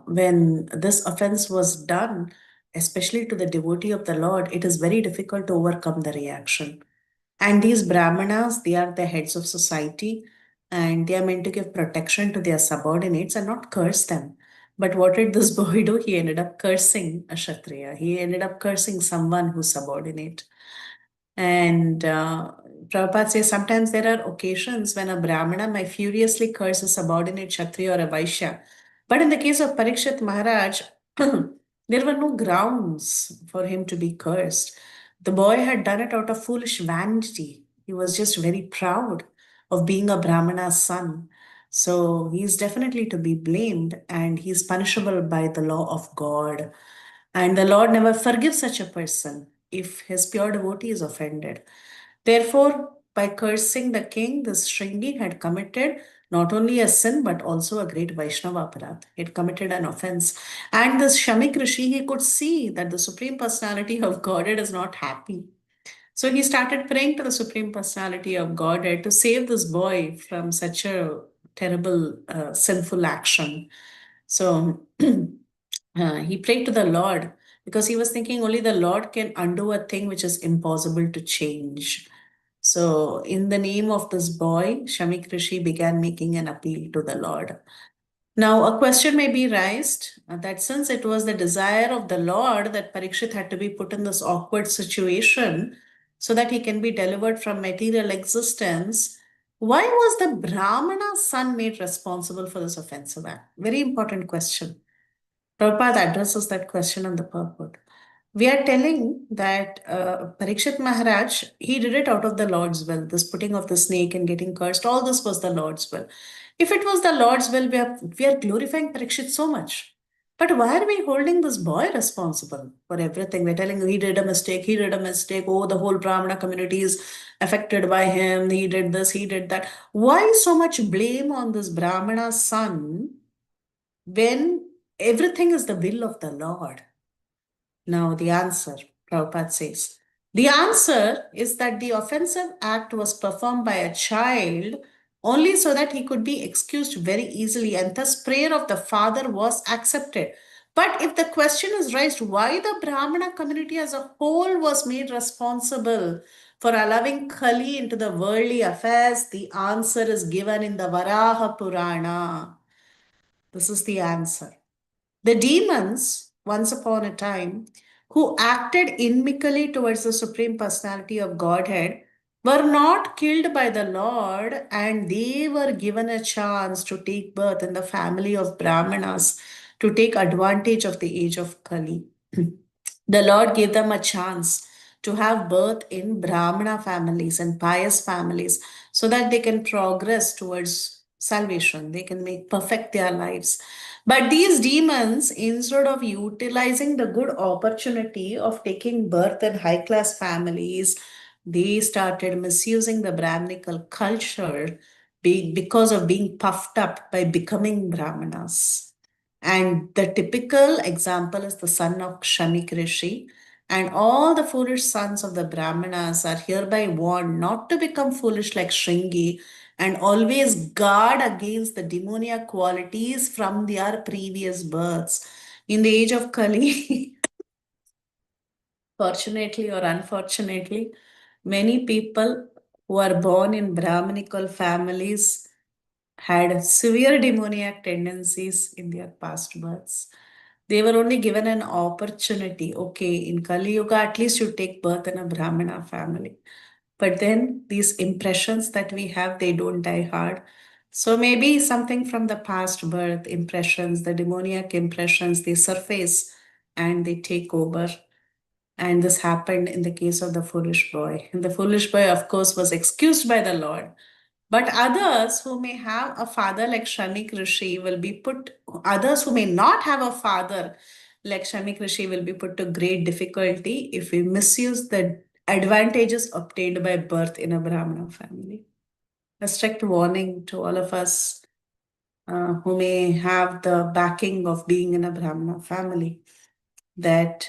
when this offense was done, especially to the devotee of the Lord, it is very difficult to overcome the reaction. And these Brahmanas, they are the heads of society and they are meant to give protection to their subordinates and not curse them. But what did this boy do? He ended up cursing a Kshatriya. He ended up cursing someone who's subordinate. And Prabhupada says sometimes there are occasions when a Brahmana might furiously curse a subordinate Kshatriya or a Vaishya. But in the case of Parikshit Maharaj, there were no grounds for him to be cursed. The boy had done it out of foolish vanity. He was just very proud of being a Brahmana's son. So he's definitely to be blamed, and he's punishable by the law of God. And the Lord never forgives such a person if his pure devotee is offended. Therefore, by cursing the king, this Shringi had committed not only a sin but also a great Vaishnava aparadh. He had committed an offense. And this Shamik Rishi, he could see that the Supreme Personality of Godhead is not happy. So he started praying to the Supreme Personality of Godhead to save this boy from such a terrible, sinful action. So he prayed to the Lord because he was thinking only the Lord can undo a thing which is impossible to change. So, in the name of this boy, Shamik Rishi began making an appeal to the Lord. Now, a question may be raised that since it was the desire of the Lord that Parikshit had to be put in this awkward situation so that he can be delivered from material existence, why was the Brahmana's son made responsible for this offensive act? Very important question. Prabhupada addresses that question on the purport. We are telling that Parikshit Maharaj, he did it out of the Lord's will. This putting of the snake and getting cursed, all this was the Lord's will. If it was the Lord's will, we are glorifying Parikshit so much. But why are we holding this boy responsible for everything? We're telling he did a mistake, he did a mistake. Oh, the whole Brahmana community is affected by him. He did this, he did that. Why so much blame on this Brahmana's son when everything is the will of the Lord? Now, the answer, Prabhupada says, the answer is that the offensive act was performed by a child only so that he could be excused very easily, and thus prayer of the father was accepted. But if the question is raised why the Brahmana community as a whole was made responsible for allowing Kali into the worldly affairs, the answer is given in the Varaha Purana. This is the answer. The demons, once upon a time, who acted inimically towards the Supreme Personality of Godhead, were not killed by the Lord, and they were given a chance to take birth in the family of Brahmanas to take advantage of the age of Kali. The Lord gave them a chance to have birth in Brahmana families and pious families so that they can progress towards salvation. They can make perfect their lives. But these demons, instead of utilizing the good opportunity of taking birth in high class families, they started misusing the Brahminical culture because of being puffed up by becoming Brahmanas. And the typical example is the son of Kshamik Rishi. And all the foolish sons of the Brahmanas are hereby warned not to become foolish like Shringi and always guard against the demoniac qualities from their previous births. In the age of Kali, fortunately or unfortunately, many people who are born in Brahminical families had severe demoniac tendencies in their past births. They were only given an opportunity. Okay, in Kali Yuga, at least you take birth in a Brahmana family. But then these impressions that we have, they don't die hard. So maybe something from the past birth impressions, the demoniac impressions, they surface and they take over. And this happened in the case of the foolish boy. And the foolish boy, of course, was excused by the Lord. But others who may have a father like Shamik Rishi will be put, others who may not have a father like Shamik Rishi will be put to great difficulty if we misuse the advantages obtained by birth in a Brahmana family. A strict warning to all of us who may have the backing of being in a Brahmana family that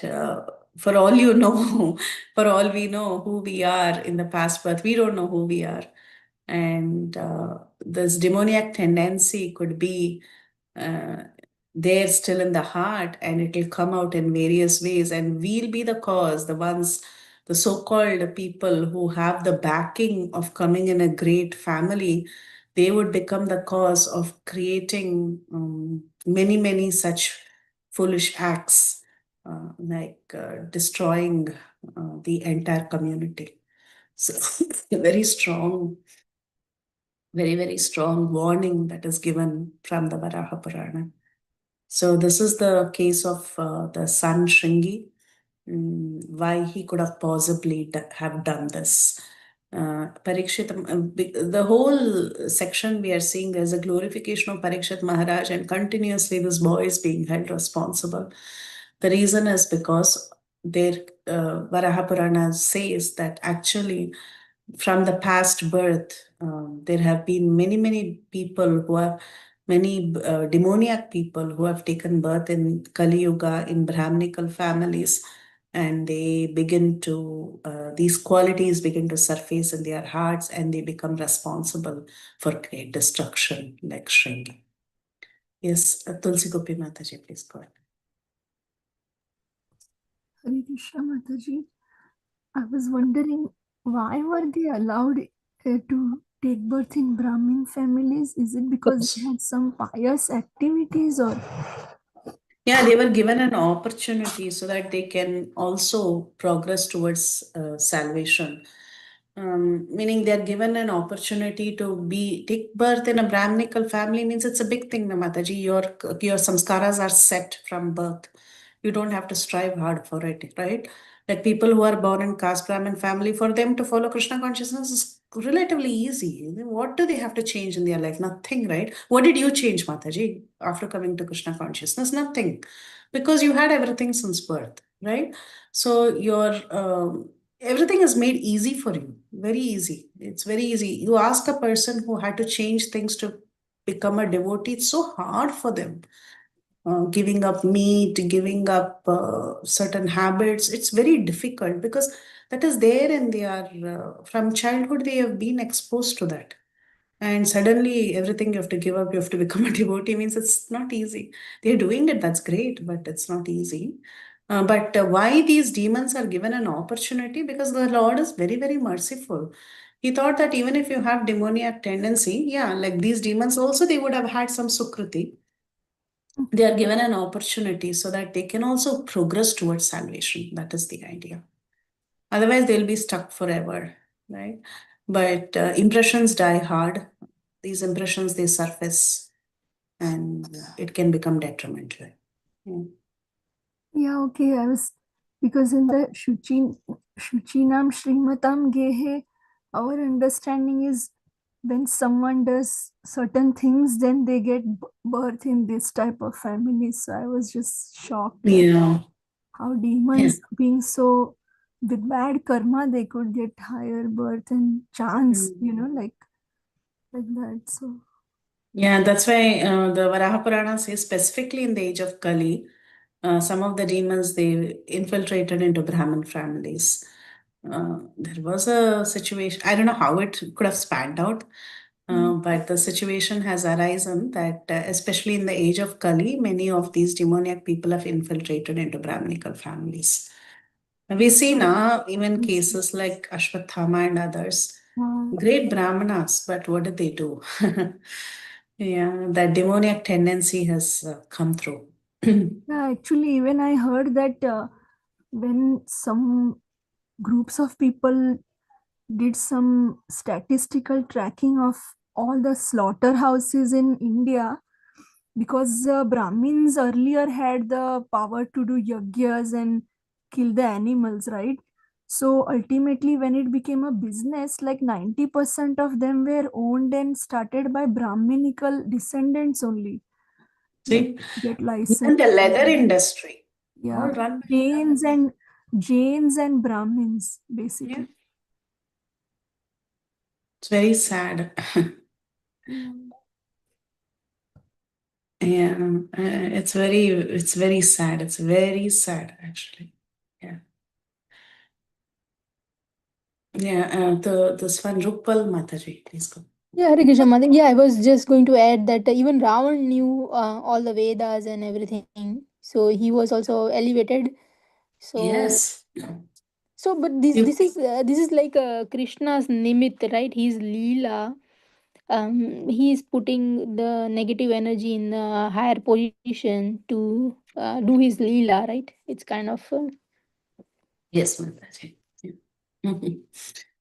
for all you know, for all we know who we are in the past birth, we don't know who we are. And this demoniac tendency could be uh, there still in the heart, and it will come out in various ways. And we'll be the cause, the ones, the so called people who have the backing of coming in a great family, they would become the cause of creating many, many such foolish acts, like destroying the entire community. So, very strong, very, very strong warning that is given from the Varaha Purana. So, this is the case of the son Shringi, why he could have possibly have done this. Parikshit, the whole section we are seeing, there's a glorification of Parikshit Maharaj, and continuously this boy is being held responsible. The reason is because their Varaha Purana says that actually from the past birth, there have been many people who have many demoniac people who have taken birth in Kali Yuga in Brahminical families, and they begin to these qualities begin to surface in their hearts, and they become responsible for great destruction, like Shringi. Yes, Tulsi Gopi Mataji, please go ahead. Hare Krishna Mataji. I was wondering, why were they allowed to take birth in Brahmin families? Is it because they had some pious activities, or? Yeah, they were given an opportunity so that they can also progress towards salvation. Meaning they're given an opportunity to take birth in a Brahminical family means it's a big thing, na Mataji. Your samskaras are set from birth. You don't have to strive hard for it, right? Like people who are born in caste Brahmin family, for them to follow Krishna consciousness is relatively easy. What do they have to change in their life? Nothing, right? What did you change, Mataji, after coming to Krishna consciousness? Nothing, because you had everything since birth, right? So your everything is made easy for you, very easy. It's very easy. You ask a person who had to change things to become a devotee, it's so hard for them. Giving up meat, giving up certain habits, it's very difficult because that is there and they are from childhood they have been exposed to that. And suddenly everything you have to give up, you have to become a devotee means it's not easy. They're doing it, that's great, but it's not easy. But why these demons are given an opportunity? Because the Lord is very merciful. He thought that even if you have demoniac tendency, yeah, like these demons also, they would have had some sukruti. They are given an opportunity so that they can also progress towards salvation. That is the idea. Otherwise, they'll be stuck forever, right? But impressions die hard. These impressions, they surface and it can become detrimental. Yeah. Yeah, okay. Because in the Shuchinam Shrimatam Gehe, our understanding is when someone does certain things, then they get birth in this type of family. So I was just shocked that Yeah. how demons being so with bad karma, they could get higher birth and chance, like that. So Yeah, that's why the Varaha Purana says specifically in the age of Kali, some of the demons they infiltrated into Brahmin families. There was a situation, I don't know how it could have spanned out, but the situation has arisen that, especially in the age of Kali, many of these demoniac people have infiltrated into Brahminical families. We see now even cases like Ashwatthama and others, great Brahmanas, but what did they do? Yeah, that demoniac tendency has come through. yeah, actually, even I heard that when some groups of people did some statistical tracking of all the slaughterhouses in India, because Brahmins earlier had the power to do yagyas and kill the animals, right? So ultimately, when it became a business, like 90% of them were owned and started by Brahminical descendants only, that See, get even licensed. the leather industry, all Yeah, run by Jains Brahmins. and Jains and Brahmins, Yeah, basically. it's very sad. Yeah. Yeah, it's very sad. It's very sad, actually. Yeah, yeah. This one, Rupal Mataji, please go. Yeah, Hare Krishna Mother. Yeah, I was just going to add that even Ravan knew all the Vedas and everything. So he was also elevated. So Yes. but this You, this is like Krishna's nimit, right? His leela. He is putting the negative energy in a higher position to do his leela, right? It's kind of yes, Mataji. Yeah.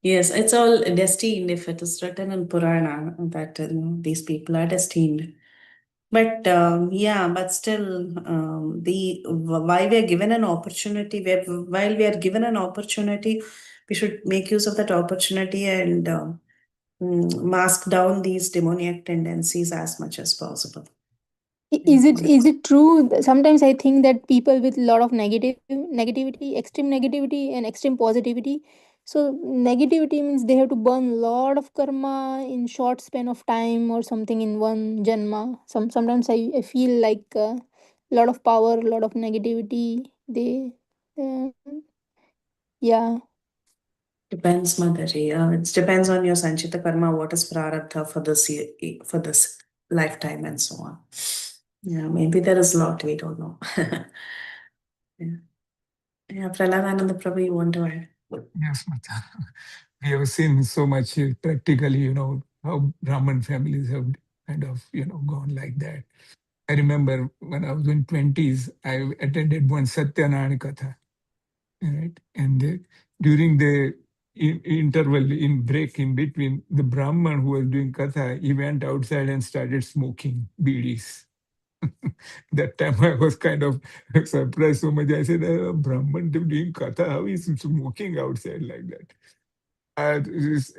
Yes, it's all destined. If it is written in Purana that these people are destined. But but still, why we are given an opportunity, while we are given an opportunity, we should make use of that opportunity and mask down these demoniac tendencies as much as possible. Is it true? Sometimes I think that people with a lot of negativity, extreme negativity and extreme positivity. So negativity means they have to burn a lot of karma in short span of time or something in one janma. Sometimes I feel like a lot of power, a lot of negativity. They uh, yeah. Depends, Madhuri. It depends on your Sanchita Karma, what is prarabdha for for this lifetime and so on. Yeah, maybe there is a lot we don't know. Yeah. Yeah, Praladananda Prabhu, you want to add? Yes, Mata. We have seen so much practically, how Brahmin families have kind of, gone like that. I remember when I was in 20s, I attended one Satyanarayana Katha, right? And during the interval, in break in between, the Brahman who was doing Katha, he went outside and started smoking bidis. That time I was kind of surprised so much. I said, Brahman doing Katha, how is he smoking outside like that?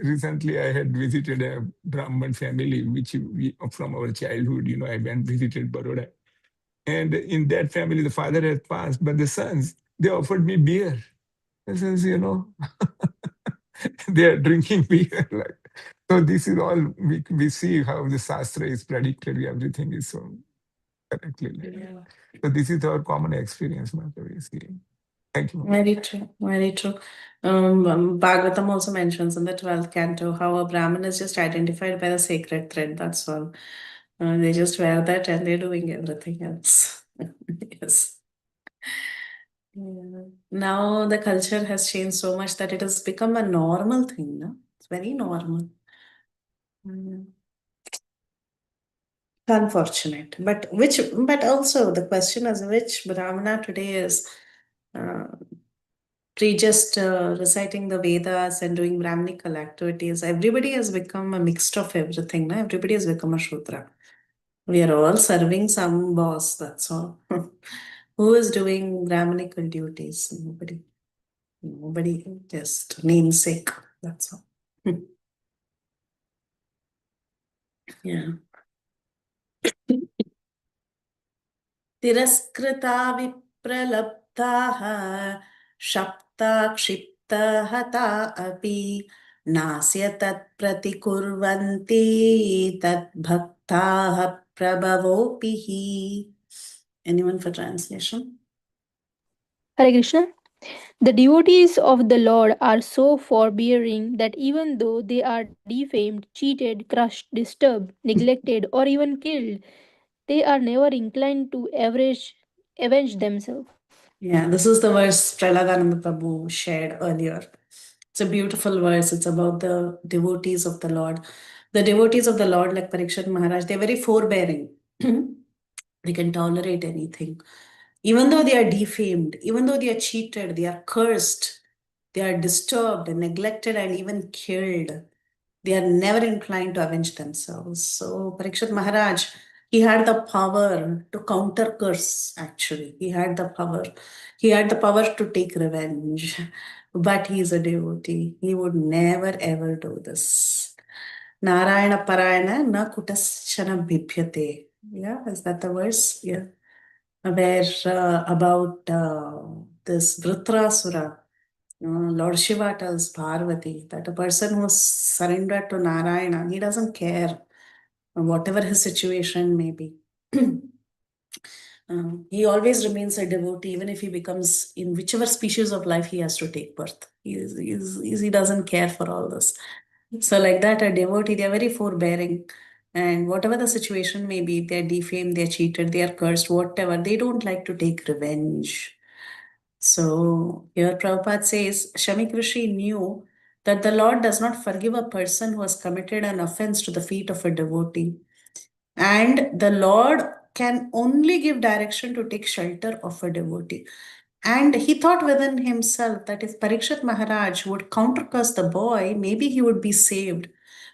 Recently, I had visited a Brahman family, which we, from our childhood, I went visited Baroda. And in that family, the father had passed, but the sons, they offered me beer. I says, they are drinking beer. Like, so this is all, we see how the Shastra is predicted, everything is so correctly like that. So this is our common experience, Madhavi, see. Thank you. Very true, very true. Bhagavatam also mentions in the 12th canto how a Brahmin is just identified by the sacred thread, that's all. They just wear that and they're doing everything else. Yes. Yeah. Now the culture has changed so much that it has become a normal thing, no? It's very normal. Mm. Unfortunate. But also the question is which Brahmana today is uh, just reciting the Vedas and doing Brahminical activities. Everybody has become a mixed of everything. No? Everybody has become a Shudra. We are all serving some boss, that's all. Who is doing Brahminical duties? Nobody. Nobody, just namesake, that's all. Yeah. तिरस्कृता विप्रलब्धाः शप्ता क्षिप्तहता अपि नास्य तत्प्रतिकुर्वन्ति तद्भक्ताः प्रभवोऽपि हि. Anyone for translation? Hare Krishna. The devotees of the Lord are so forbearing that even though they are defamed, cheated, crushed, disturbed, neglected, or even killed, they are never inclined to avenge themselves. Yeah, this is the verse Praladananda Prabhu shared earlier. It's a beautiful verse. It's about the devotees of the Lord. The devotees of the Lord, like Parikshit Maharaj, they're very forbearing. They can tolerate anything. Even though they are defamed, even though they are cheated, they are cursed, they are disturbed and neglected and even killed, they are never inclined to avenge themselves. So Parikshit Maharaj, he had the power to counter curse, actually. He had the power. He had the power to take revenge. But he is a devotee. He would never ever do this. Narayana Parayana na kutaschana bhipyate. Yeah, is that the verse? Yeah. Where about this Vritrasura, Lord Shiva tells Parvati that a person who's surrendered to Narayana, he doesn't care whatever his situation may be. He always remains a devotee, even if he becomes in whichever species of life he has to take birth. He doesn't care for all this. So, like that, a devotee, they are very forbearing. And whatever the situation may be, they're defamed, they're cheated, they are cursed, whatever, they don't like to take revenge. So here Prabhupada says, Shamik Rishi knew that the Lord does not forgive a person who has committed an offense to the feet of a devotee. And the Lord can only give direction to take shelter of a devotee. And he thought within himself that if Parikshit Maharaj would countercurse the boy, maybe he would be saved.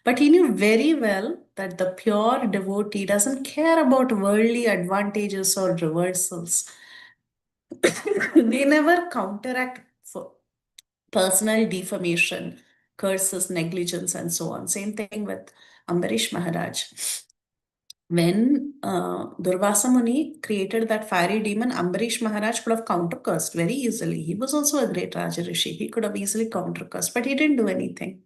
But he knew very well that the pure devotee doesn't care about worldly advantages or reversals. They never counteract for personal defamation, curses, negligence, and so on. Same thing with Ambarish Maharaj. When Durvasa Muni created that fiery demon, Ambarish Maharaj could have counter-cursed very easily. He was also a great Rajarishi. He could have easily counter-cursed, but he didn't do anything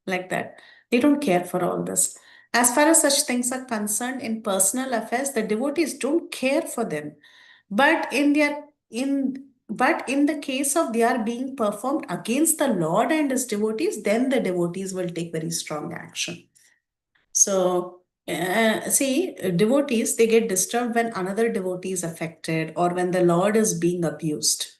like that. They don't care for all this. As far as such things are concerned in personal affairs, the devotees don't care for them. But in the case of they are being performed against the Lord and his devotees, then the devotees will take very strong action. So, see, devotees, they get disturbed when another devotee is affected or when the Lord is being abused.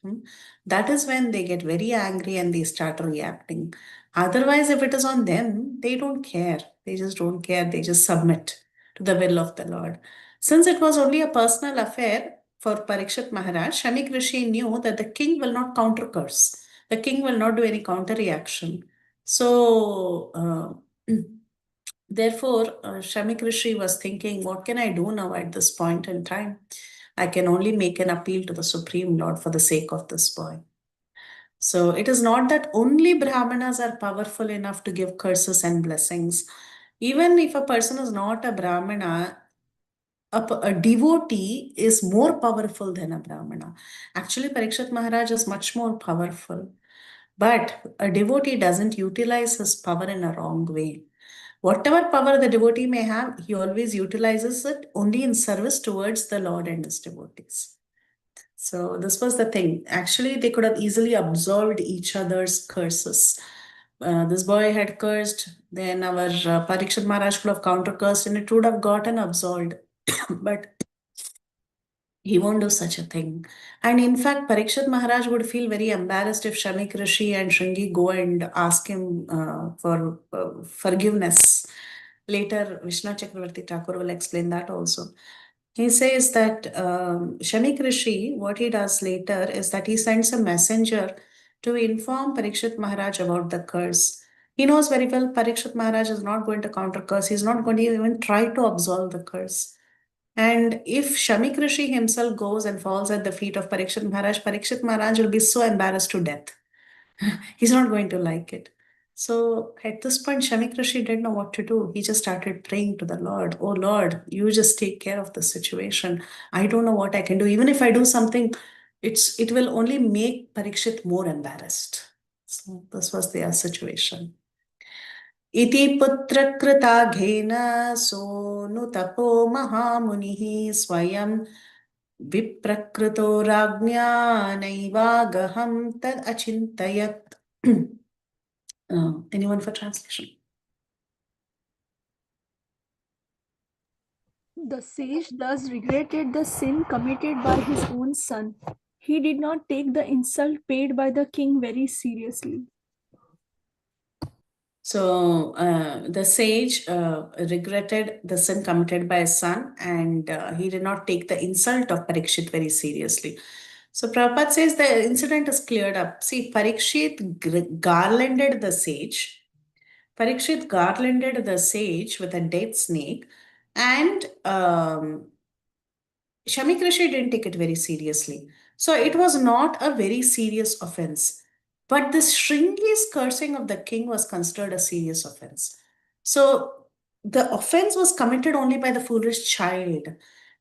That is when they get very angry and they start reacting. Otherwise, if it is on them, they don't care. They just don't care. They just submit to the will of the Lord. Since it was only a personal affair for Parikshit Maharaj, Shamik Rishi knew that the king will not counter curse. The king will not do any counter reaction. So, therefore, Shamik Rishi was thinking, what can I do now at this point in time? I can only make an appeal to the Supreme Lord for the sake of this boy. So it is not that only Brahmanas are powerful enough to give curses and blessings. Even if a person is not a Brahmana, a devotee is more powerful than a Brahmana. Actually, Parikshit Maharaj is much more powerful. But a devotee doesn't utilize his power in a wrong way. Whatever power the devotee may have, he always utilizes it only in service towards the Lord and his devotees. So this was the thing. Actually, they could have easily absolved each other's curses. This boy had cursed, then our Parikshit Maharaj could have counter cursed and it would have gotten absolved. But he won't do such a thing. And in fact, Parikshit Maharaj would feel very embarrassed if Shamik Rishi and Shringi go and ask him for forgiveness. Later, Vishnu Chakravarti Thakur will explain that also. He says that Shamik Rishi, what he does later is that he sends a messenger to inform Parikshit Maharaj about the curse. He knows very well Parikshit Maharaj is not going to counter curse. He's not going to even try to absolve the curse. And if Shamik Rishi himself goes and falls at the feet of Parikshit Maharaj will be so embarrassed to death. He's not going to like it. So at this point, Shamik Rishi didn't know what to do. He just started praying to the Lord. Oh Lord, you just take care of the situation. I don't know what I can do. Even if I do something, it will only make Parikshit more embarrassed. So this was their situation. इति पुत्रकृताघेन सोऽनुतपो महामुनिः स्वयं विप्रकृतो राज्ञा नैवागहं तदचिन्तयत्. Anyone for translation? The sage thus regretted the sin committed by his own son. He did not take the insult paid by the king very seriously. So the sage regretted the sin committed by his son, and he did not take the insult of Parikshit very seriously. So Prabhupada says the incident is cleared up. See, Parikshit garlanded the sage. Parikshit garlanded the sage with a dead snake, and Shamik Rishi didn't take it very seriously. So it was not a very serious offense. But this Shringi's cursing of the king was considered a serious offense. So the offense was committed only by the foolish child,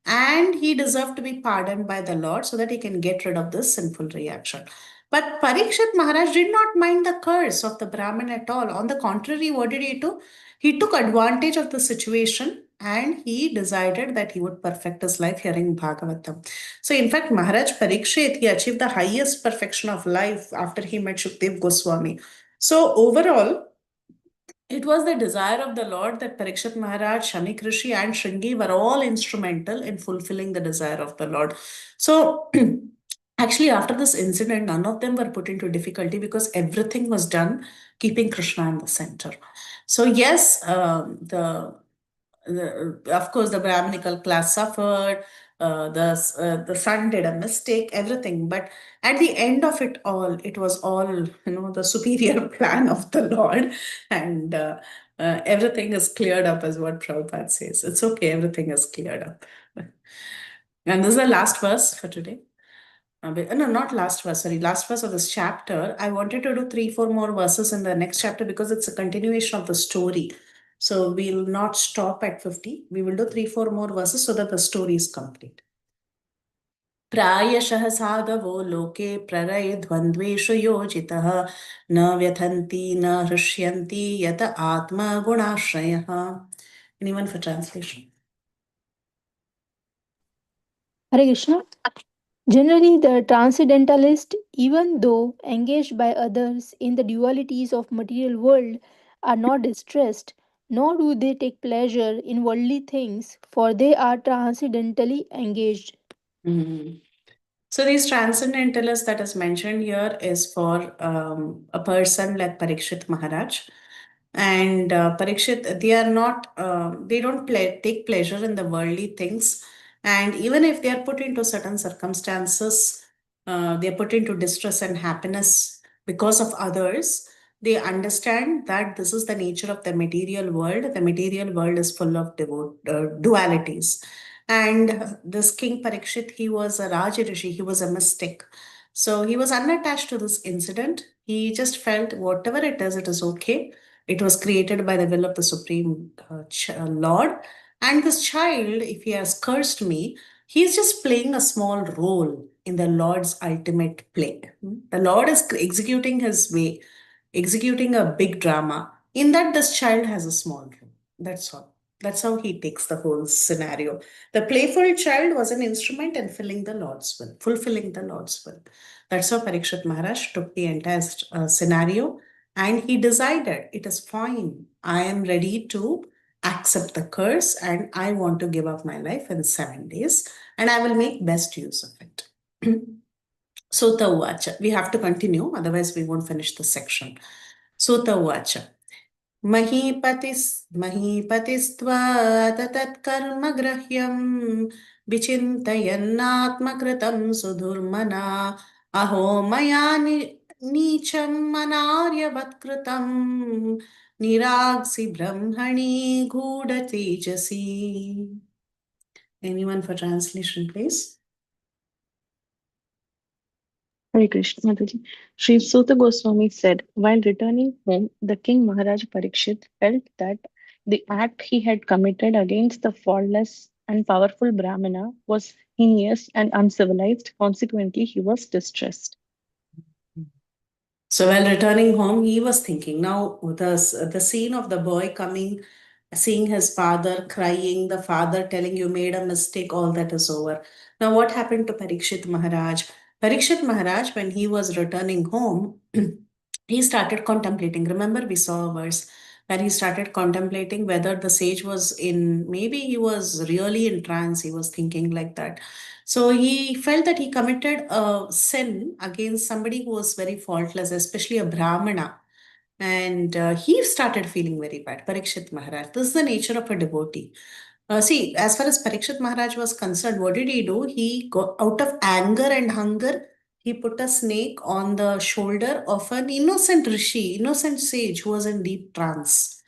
and he deserved to be pardoned by the Lord so that he can get rid of this sinful reaction. But Parikshit Maharaj did not mind the curse of the Brahmin at all. On the contrary, what did he do? He took advantage of the situation and he decided that he would perfect his life hearing Bhagavatam. So, in fact, Maharaj Parikshit, he achieved the highest perfection of life after he met Shukdev Goswami. So, overall, it was the desire of the Lord that Parikshit Maharaj, Shamik Rishi, and Shringi were all instrumental in fulfilling the desire of the Lord. So, actually, after this incident, none of them were put into difficulty because everything was done keeping Krishna in the center. So, yes, of course, the Brahminical class suffered. The son did a mistake, everything. But at the end of it all, it was all the superior plan of the Lord, and Everything is cleared up, is what Prabhupada says. It's okay, everything is cleared up. And this is the last verse for today. No, not last verse, sorry, last verse of this chapter. I wanted to do 3-4 more verses in the next chapter because it's a continuation of the story. So we'll not stop at 50. We will do 3-4 more verses so that the story is complete. प्रायशः साधवो लोके प्रलयद्वन्द्वेषु योजितः न व्यथन्ति न हृष्यन्ति यत आत्मगुणाश्रयः. Anyone for translation? Hare Krishna. Generally, the transcendentalist, even though engaged by others in the dualities of material world, are not distressed, nor do they take pleasure in worldly things, for they are transcendentally engaged. So these transcendentalists that is mentioned here is for a person like Parikshit Maharaj. And Parikshit, they are not, they don't take pleasure in the worldly things. And even if they are put into certain circumstances, they are put into distress and happiness because of others, they understand that this is the nature of the material world. The material world is full of dualities. And this King Parikshit, he was a Rajarishi, he was a mystic. So he was unattached to this incident. He just felt whatever it is okay. It was created by the will of the Supreme Lord. And this child, if he has cursed me, he's just playing a small role in the Lord's ultimate play. The Lord is executing his way, executing a big drama. In that, this child has a small role. That's all. That's how he takes the whole scenario. The playful child was an instrument in filling the Lord's will, fulfilling the Lord's will. That's how Parikshit Maharaj took the entire scenario and he decided it is fine. I am ready to accept the curse and I want to give up my life in 7 days and I will make best use of it. Sutta Uvacha. We have to continue, otherwise we won't finish the section. Sutta Uvacha. महीपतिस्त्वा तत्कर्मग्रह्यं विचिन्तयन्नात्मकृतं सुधुर्मना अहो मया नीचं मनार्यवत्कृतं निराग्सि ब्रह्मणि गूढतेजसी. Anyone for translation, please? Hare Krishna, Mataji. Sri Suta Goswami said, while returning home, the king Maharaj Parikshit felt that the act he had committed against the faultless and powerful Brahmana was heinous and uncivilized. Consequently, he was distressed. So while returning home, he was thinking, now the scene of the boy coming, seeing his father crying, the father telling you made a mistake, all that is over. Now what happened to Parikshit Maharaj? Parikshit Maharaj, when he was returning home, he started contemplating. Remember, we saw a verse where he started contemplating whether the sage was maybe he was really in trance. He was thinking like that. So he felt that he committed a sin against somebody who was very faultless, especially a Brahmana. And he started feeling very bad, Parikshit Maharaj. This is the nature of a devotee. See, as far as Parikshit Maharaj was concerned, what did he do? He got out of anger and hunger. He put a snake on the shoulder of an innocent rishi, innocent sage who was in deep trance.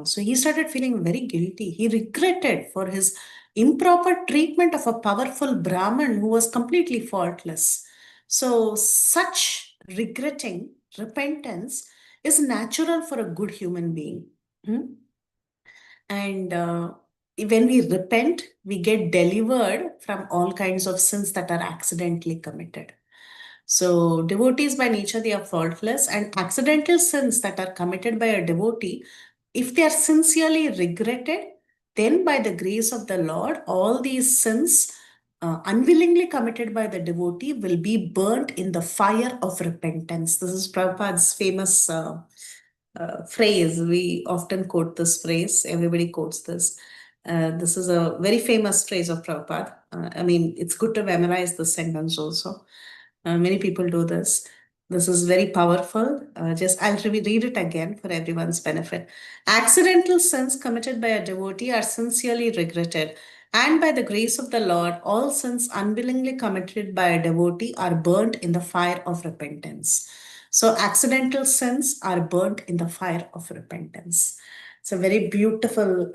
So he started feeling very guilty. He regretted for his improper treatment of a powerful Brahmin who was completely faultless. So such regretting, repentance is natural for a good human being. And when we repent, we get delivered from all kinds of sins that are accidentally committed. So devotees by nature, they are faultless, and accidental sins that are committed by a devotee, if they are sincerely regretted, then by the grace of the Lord, all these sins unwillingly committed by the devotee will be burnt in the fire of repentance. This is Prabhupada's famous phrase. We often quote this phrase. Everybody quotes this. This is a very famous phrase of Prabhupada. I mean, it's good to memorize this sentence also. Many people do this. This is very powerful. I'll read it again for everyone's benefit. Accidental sins committed by a devotee are sincerely regretted, and by the grace of the Lord, all sins unwillingly committed by a devotee are burnt in the fire of repentance. So accidental sins are burnt in the fire of repentance. It's a very beautiful.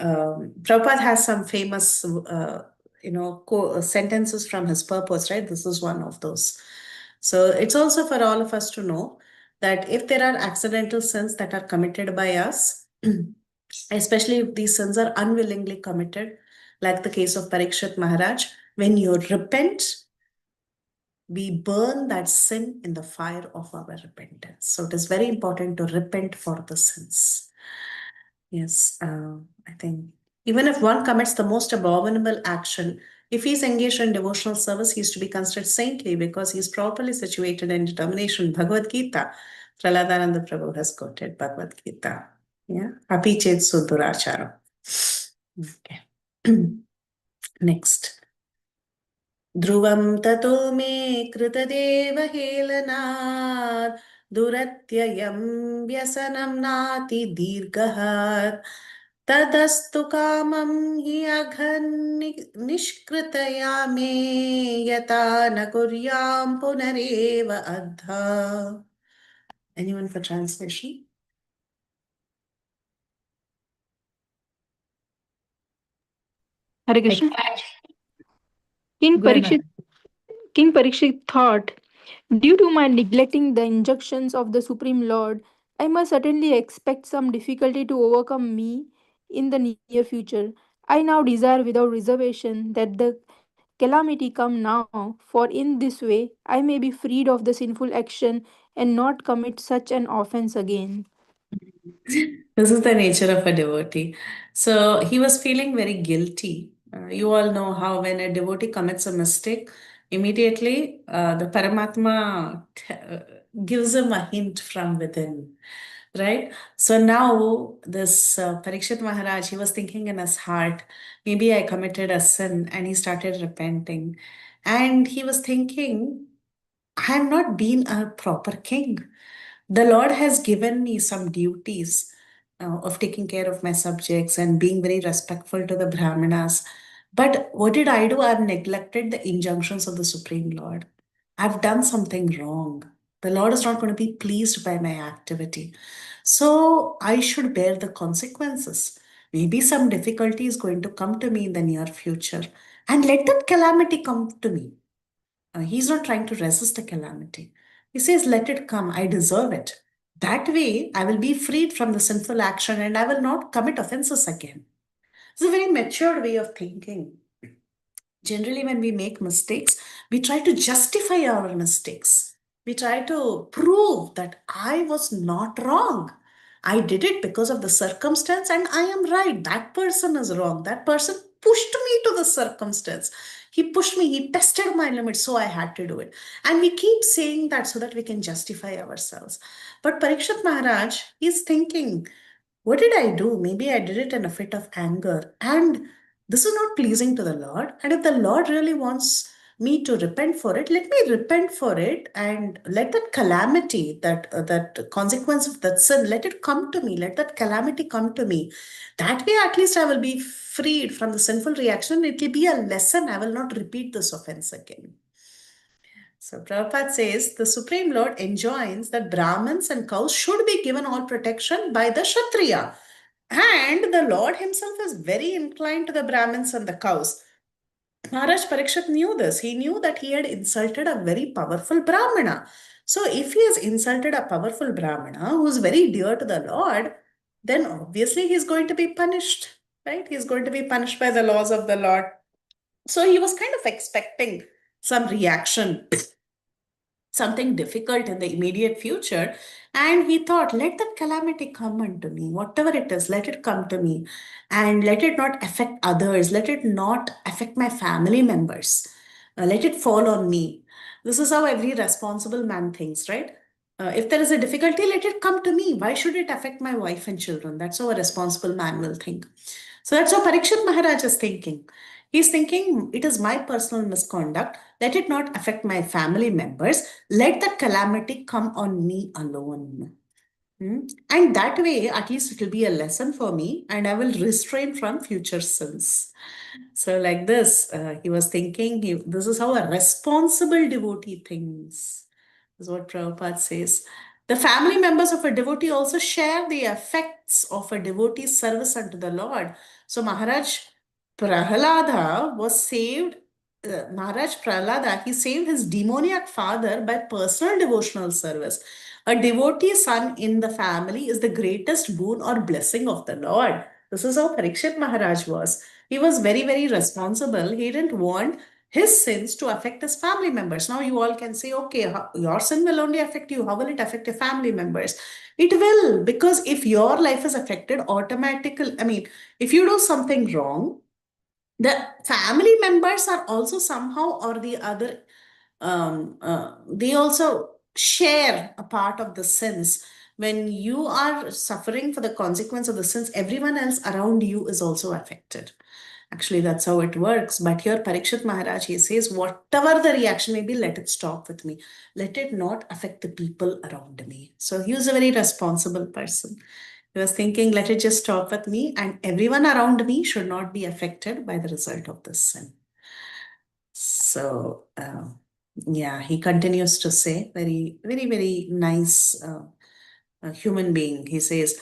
Prabhupada has some famous, sentences from his purpose, right? This is one of those. So it's also for all of us to know that if there are accidental sins that are committed by us, especially if these sins are unwillingly committed, like the case of Parikshit Maharaj, when you repent, we burn that sin in the fire of our repentance. So it is very important to repent for the sins. Yes, I think even if one commits the most abominable action, if he's engaged in devotional service, he is to be considered saintly because he is properly situated in determination. Bhagavad Gita, Praladananda Prabhu has quoted Bhagavad Gita. Yeah, Api chet sudurachara. Okay. Next. ध्रुवं ततो मे कृतदेवहेलनात् दुरत्ययं व्यसनं नातिदीर्घः तदस्तु कामं हि निष्कृतया मे यथा न कुर्यां पुनरेव अद्धा. Anyone for translation? Hare Krishna. King Go ahead, Parikshit, King Parikshit thought, due to my neglecting the injunctions of the Supreme Lord, I must certainly expect some difficulty to overcome me in the near future. I now desire without reservation that the calamity come now, for in this way I may be freed of the sinful action and not commit such an offense again. This is the nature of a devotee. So he was feeling very guilty. You all know how when a devotee commits a mistake, immediately the Paramatma gives him a hint from within, right? So now this Parikshit Maharaj, he was thinking in his heart, maybe I committed a sin, and he started repenting. And he was thinking, I have not been a proper king. The Lord has given me some duties of taking care of my subjects and being very respectful to the Brahmanas. But what did I do? I've neglected the injunctions of the Supreme Lord. I've done something wrong. The Lord is not going to be pleased by my activity. So I should bear the consequences. Maybe some difficulty is going to come to me in the near future. And let that calamity come to me. He's not trying to resist the calamity. He says, let it come. I deserve it. That way, I will be freed from the sinful action and I will not commit offenses again. It's a very mature way of thinking. Generally, when we make mistakes, we try to justify our mistakes. We try to prove that I was not wrong. I did it because of the circumstance and I am right. That person is wrong. That person pushed me to the circumstance. He pushed me, he tested my limits, so I had to do it. And we keep saying that so that we can justify ourselves. But Parikshit Maharaj, he's thinking, what did I do? Maybe I did it in a fit of anger. And this is not pleasing to the Lord. And if the Lord really wants me to repent for it, let me repent for it and let that calamity, that consequence of that sin, let it come to me. Let that calamity come to me. That way, at least I will be freed from the sinful reaction. It will be a lesson. I will not repeat this offense again. So Prabhupada says the Supreme Lord enjoins that Brahmins and cows should be given all protection by the Kshatriya. And the Lord himself is very inclined to the Brahmins and the cows. Maharaj Parikshit knew this. He knew that he had insulted a very powerful Brahmana. So if he has insulted a powerful Brahmana who is very dear to the Lord, then obviously he's going to be punished, right? He's going to be punished by the laws of the Lord. So he was kind of expecting some reaction, something difficult in the immediate future. And he thought, let that calamity come unto me, whatever it is, let it come to me. And let it not affect others. Let it not affect my family members. Let it fall on me. This is how every responsible man thinks, right? If there is a difficulty, let it come to me. Why should it affect my wife and children? That's how a responsible man will think. So that's how Parikshit Maharaj is thinking. He's thinking, it is my personal misconduct. Let it not affect my family members. Let the calamity come on me alone. And that way, at least it will be a lesson for me and I will restrain from future sins. So, like this, he was thinking, this is how a responsible devotee thinks. This is what Prabhupada says. The family members of a devotee also share the effects of a devotee's service unto the Lord. So Maharaj Prahalada was saved. Maharaj Prahalada, he saved his demoniac father by personal devotional service. A devotee son in the family is the greatest boon or blessing of the Lord. This is how Parikshit Maharaj was. He was very, very responsible. He didn't want his sins to affect his family members. Now you all can say, okay, your sin will only affect you. How will it affect your family members? It will, because if your life is affected automatically, I mean, if you do something wrong, the family members are also somehow or the other, they also share a part of the sins. When you are suffering for the consequence of the sins, everyone else around you is also affected. Actually, that's how it works. But here, Parikshit Maharaj, he says, whatever the reaction may be, let it stop with me. Let it not affect the people around me. So he was a very responsible person. He was thinking, let it just stop with me, and everyone around me should not be affected by the result of this sin. So, yeah, he continues to say, very, very, very nice human being. He says,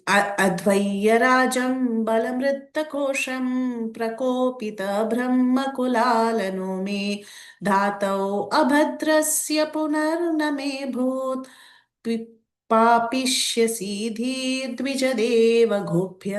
अद्वैयराजं बलमृत्तकोशं प्रकोपितब्रह्मकुलालनो मे धातौ अभद्रस्य पुनर्न मे भूत् पापिष्यसि धीर्द्विजदेव घोभ्य.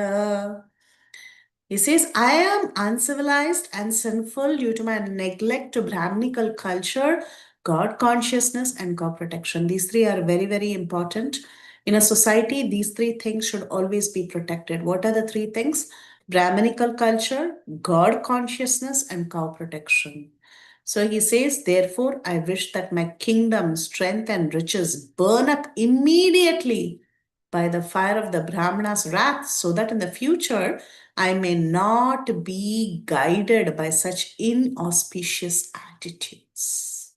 He says, I am uncivilized and sinful due to my neglect to Brahminical culture, God consciousness, and God protection. These three are very, very important. In a society, these three things should always be protected. What are the three things? Brahminical culture, God consciousness, and cow protection. So he says, therefore, I wish that my kingdom, strength, and riches burn up immediately by the fire of the Brahmana's wrath, so that in the future I may not be guided by such inauspicious attitudes.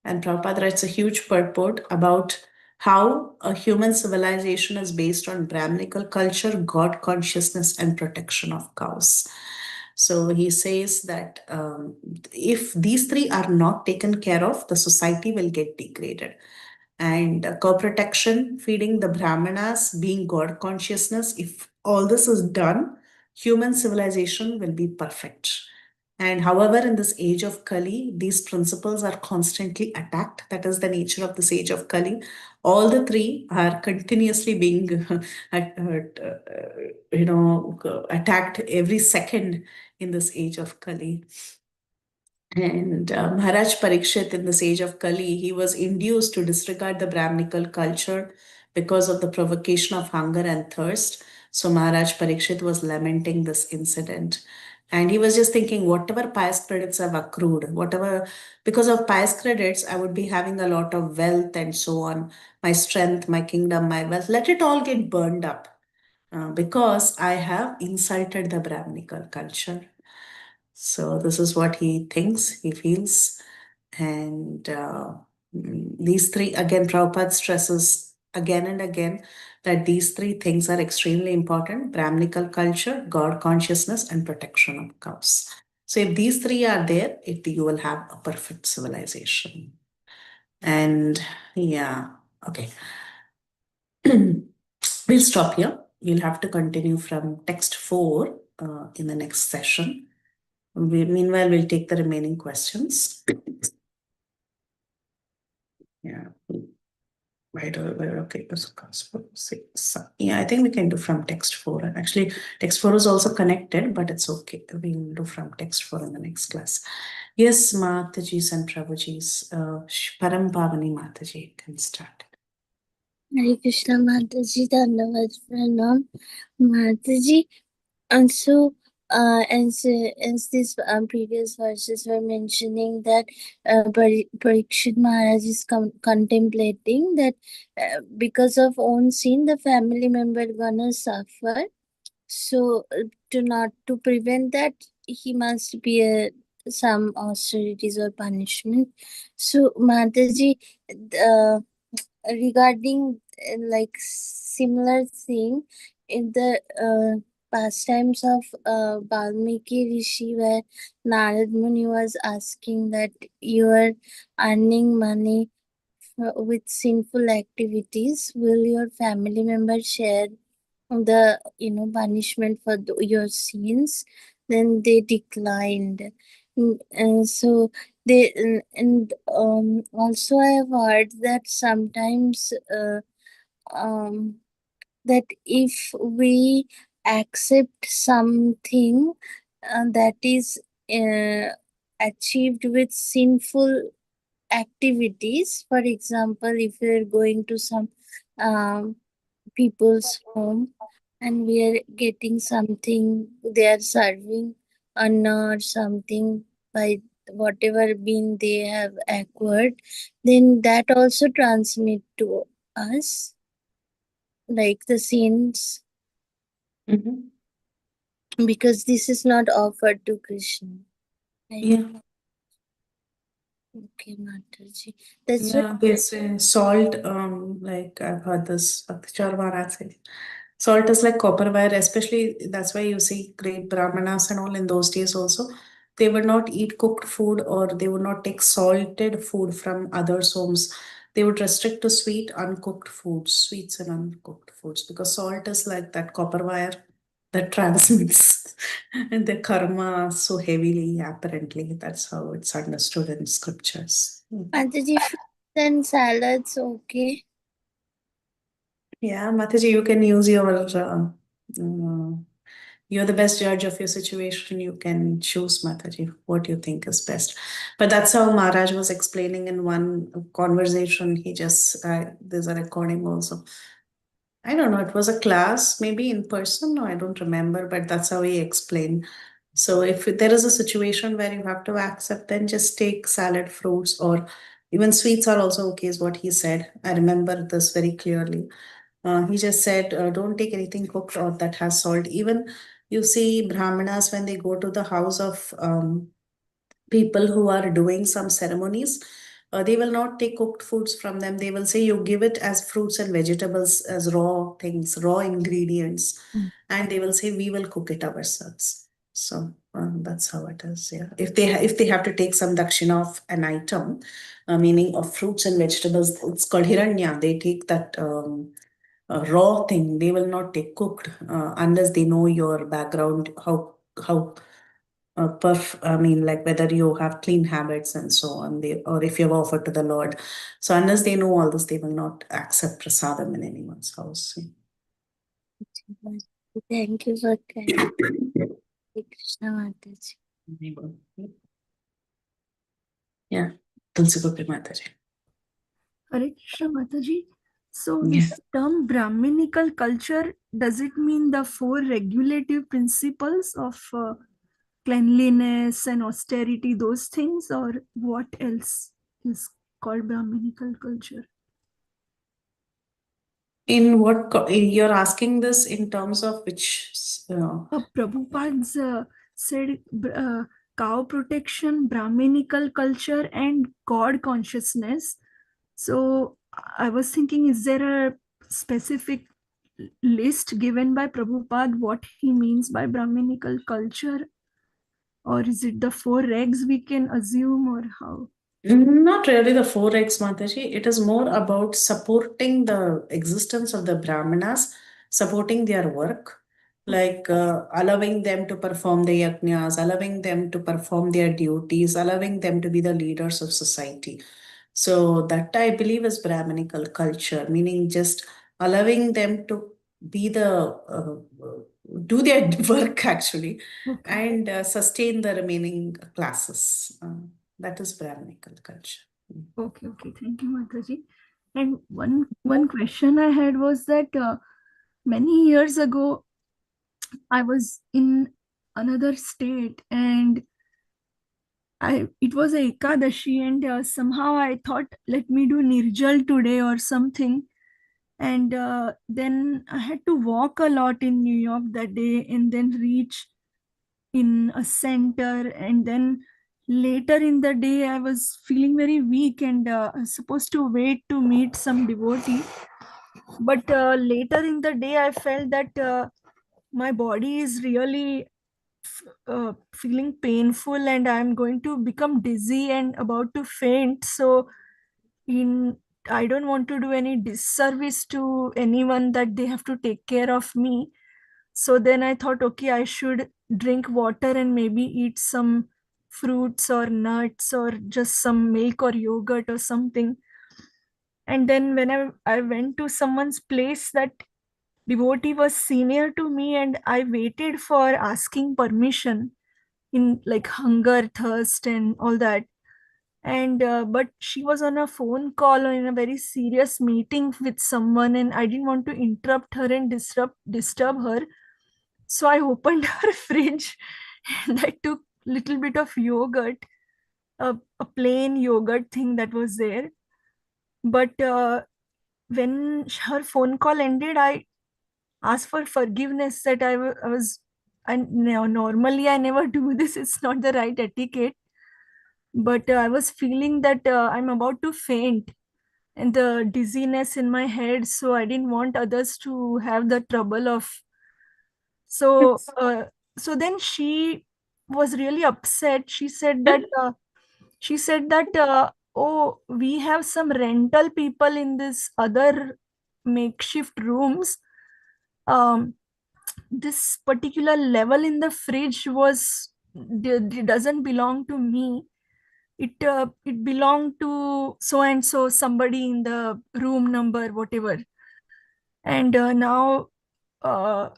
And Prabhupada writes a huge purport about how a human civilization is based on Brahminical culture, God consciousness, and protection of cows. So he says that if these three are not taken care of, the society will get degraded. And co-protection, feeding the Brahmanas, being God consciousness, if all this is done, human civilization will be perfect. And however, in this age of Kali, these principles are constantly attacked. That is the nature of this age of Kali. All the three are continuously being attacked every second in this age of Kali. And Maharaj Parikshit, in this age of Kali, he was induced to disregard the Brahminical culture because of the provocation of hunger and thirst. So Maharaj Parikshit was lamenting this incident. And he was just thinking, whatever pious credits I've accrued, whatever, because of pious credits, I would be having a lot of wealth and so on, my strength, my kingdom, my wealth, let it all get burned up because I have insulted the Brahminical culture. So this is what he thinks, he feels. And these three, again, Prabhupada stresses again and again that these three things are extremely important: Brahminical culture, God consciousness, and protection of cows. So if these three are there, you will have a perfect civilization. And yeah, okay. We'll stop here. You'll have to continue from text 4 in the next session. Meanwhile, we'll take the remaining questions. Yeah. Okay. Yeah, I think we can do from text 4. Actually, text 4 is also connected, but it's okay. We'll do from text 4 in the next class. Yes, Mataji's and Prabhuji's. Param Pavani Mataji can start. Hare Krishna Mataji, Dhanavad Pranam Mataji. And so, as these previous verses were mentioning that Parikshit Maharaj is contemplating that because of own sin, the family member gonna suffer. So, to prevent that, he must be some austerities or punishment. So, Mataji, regarding like similar thing in the pastimes of Valmiki Rishi, where Narad Muni was asking that you are earning money with sinful activities, will your family member share the punishment for your sins? Then they declined. And so they and also I have heard that sometimes that if we accept something that is achieved with sinful activities, for example, if we're going to some um, people's home and we are getting something, they are serving anna or something by whatever being they have acquired, then that also transmit to us like the sins, because this is not offered to Krishna, right? Yeah. Okay, Mataji. That's Yeah, they say salt, like I've heard this Bhakti Maharaj say. Salt is like copper wire, especially that's why you see great Brahmanas and all in those days also. They would not eat cooked food or they would not take salted food from others' homes. They would restrict to sweet, uncooked foods, sweets and uncooked foods, because salt is like that copper wire that transmits and the karma so heavily, apparently. That's how it's understood in scriptures. Mataji, fruits and salads, okay. Yeah, Mataji, you can use your, you're the best judge of your situation. You can choose, Mataji, what you think is best. But that's how Maharaj was explaining in one conversation. He just, there's a recording also. I don't know, it was a class, maybe in person, no, I don't remember, but that's how he explained. So if there is a situation where you have to accept, then just take salad, fruits, or even sweets are also okay, is what he said. I remember this very clearly. He just said, don't take anything cooked or that has salt. Even you see Brahmanas when they go to the house of people who are doing some ceremonies, they will not take cooked foods from them. They will say, you give it as fruits and vegetables, as raw things, raw ingredients, and they will say, we will cook it ourselves. So that's how it is. Yeah, if they have to take some dakshina of an item, meaning of fruits and vegetables, it's called hiranya. They take that. Raw thing. They will not take cooked unless they know your background, how I mean, like whether you have clean habits and so on, or if you have offered to the Lord. So unless they know all this, they will not accept prasadam in anyone's house. Thank you for clarifying, Krishna Mataji. Yeah, Tulsi Gopi Mataji. Hare Krishna Mataji. So Yeah. this term Brahminical culture, does it mean the four regulative principles of cleanliness and austerity, those things, or what else is called Brahminical culture? In what you're asking this in terms of which? Prabhupada's said cow protection, Brahminical culture, and God consciousness. So I was thinking, is there a specific list given by Prabhupada what he means by Brahminical culture? Or is it the four regs we can assume, or how? Not really the 4x, Mataji. It is more about supporting the existence of the Brahmanas, supporting their work, like allowing them to perform the yajnas, allowing them to perform their duties, allowing them to be the leaders of society. So that I believe is Brahminical culture, meaning just allowing them to be do their work actually, and sustain the remaining classes. That is Brahminical culture. Okay, thank you, Mataji. And one question I had was that many years ago I was in another state, and it was a Ekadashi, and somehow I thought, let me do Nirjal today or something. And then I had to walk a lot in New York that day, and then reach in a center. And then later in the day, I was feeling very weak, and I was supposed to wait to meet some devotee. But later in the day, I felt that my body is really feeling painful, and I'm going to become dizzy and about to faint. So in I don't want to do any disservice to anyone that they have to take care of me. So then I thought, okay, I should drink water and maybe eat some fruits or nuts or just some milk or yogurt or something. And then when I went to someone's place, that devotee was senior to me, and I waited for asking permission in like hunger, thirst, and all that. And but she was on a phone call or in a very serious meeting with someone, and I didn't want to interrupt her and disturb her. So I opened her fridge and I took little bit of yogurt, a plain yogurt thing that was there. But when her phone call ended, I asked for forgiveness that I was, and normally I never do this. It's not the right etiquette. But I was feeling that I'm about to faint and the dizziness in my head. So I didn't want others to have the trouble of. So, so then she was really upset. She said that, oh, we have some rental people in this other makeshift rooms. This particular level in the fridge doesn't belong to me. It belonged to so and so, somebody in the room number whatever. And now uh,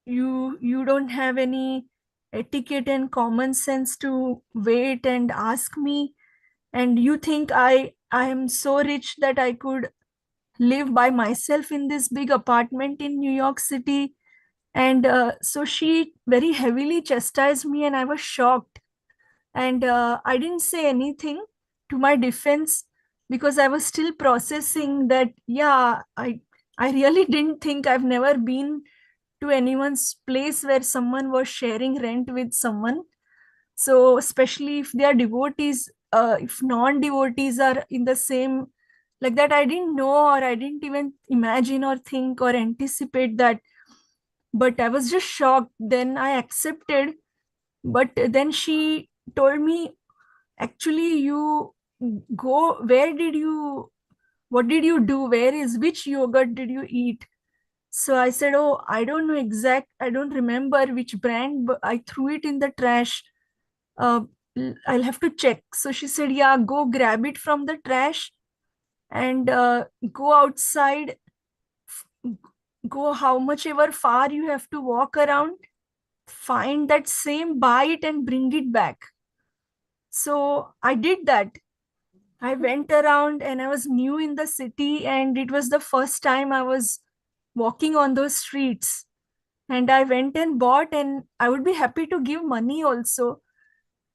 you don't have any etiquette and common sense to wait and ask me, and you think I am so rich that I could live by myself in this big apartment in New York City. And so she very heavily chastised me, and I was shocked. And I didn't say anything to my defense because I was still processing that, yeah, I really didn't think. I've never been to anyone's place where someone was sharing rent with someone. So especially if they are devotees, if non-devotees are in the same, like that, I didn't know, or I didn't even imagine or think or anticipate that. But I was just shocked. Then I accepted. But then she told me, actually, you go, where did you, what did you do, which yogurt did you eat? So I said, oh, I don't remember which brand, but I threw it in the trash. uh, I'll have to check. So she said, yeah, go grab it from the trash and go outside, go how much ever far you have to walk around, find that same bite and bring it back. So I did that. I went around, and I was new in the city, and it was the first time I was walking on those streets. And I went and bought, and I would be happy to give money also.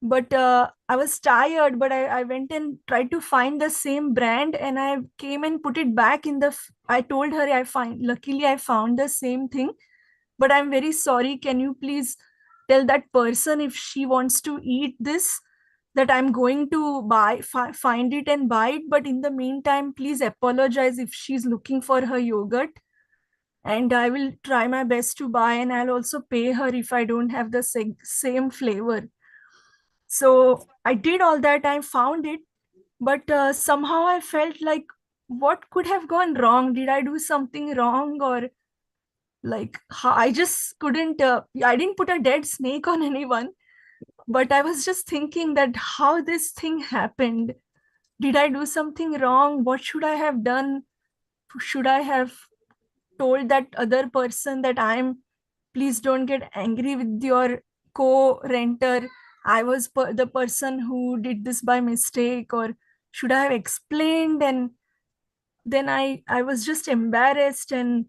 But I was tired, but I went and tried to find the same brand, and I came and put it back in the. I told her, luckily I found the same thing, but I'm very sorry. Can you please tell that person if she wants to eat this, that I'm going to find it and buy it. But in the meantime, please apologize if she's looking for her yogurt. And I will try my best to buy, and I'll also pay her if I don't have the same flavor. So I did all that. I found it, but somehow I felt like, what could have gone wrong? Did I do something wrong, or like I just couldn't? I didn't put a dead snake on anyone, but I was just thinking that how this thing happened. Did I do something wrong? What should I have done? Should I have told that other person that please don't get angry with your co-renter. I was the person who did this by mistake, or should I have explained? And then I was just embarrassed, and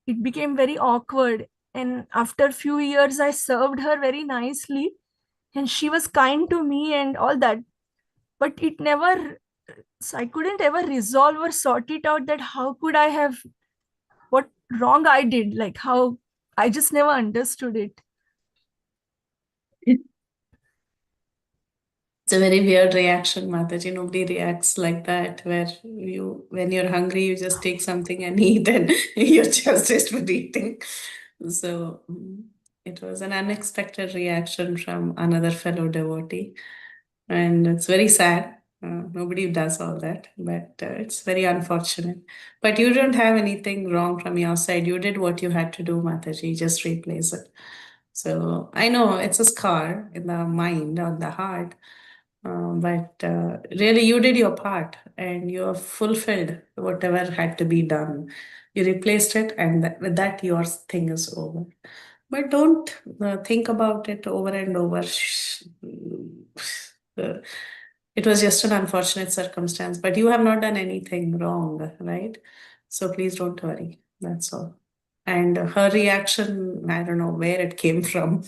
it became very awkward. And after a few years, I served her very nicely, and she was kind to me and all that. But it never, so I couldn't ever resolve or sort it out that how could I have, what wrong I did, like how I just never understood it. It's a very weird reaction, Mataji. Nobody reacts like that, where when you're hungry, you just take something and eat, and you're just for eating. So it was an unexpected reaction from another fellow devotee, and it's very sad. Nobody does all that, but it's very unfortunate. But you don't have anything wrong from your side. You did what you had to do, Mataji. Just replace it. So I know it's a scar in the mind or the heart, but really you did your part and you have fulfilled whatever had to be done. You replaced it, and with that, your thing is over. But don't think about it over and over. Uh, It was just an unfortunate circumstance, but you have not done anything wrong, right? So please don't worry. That's all. And her reaction, I don't know where it came from.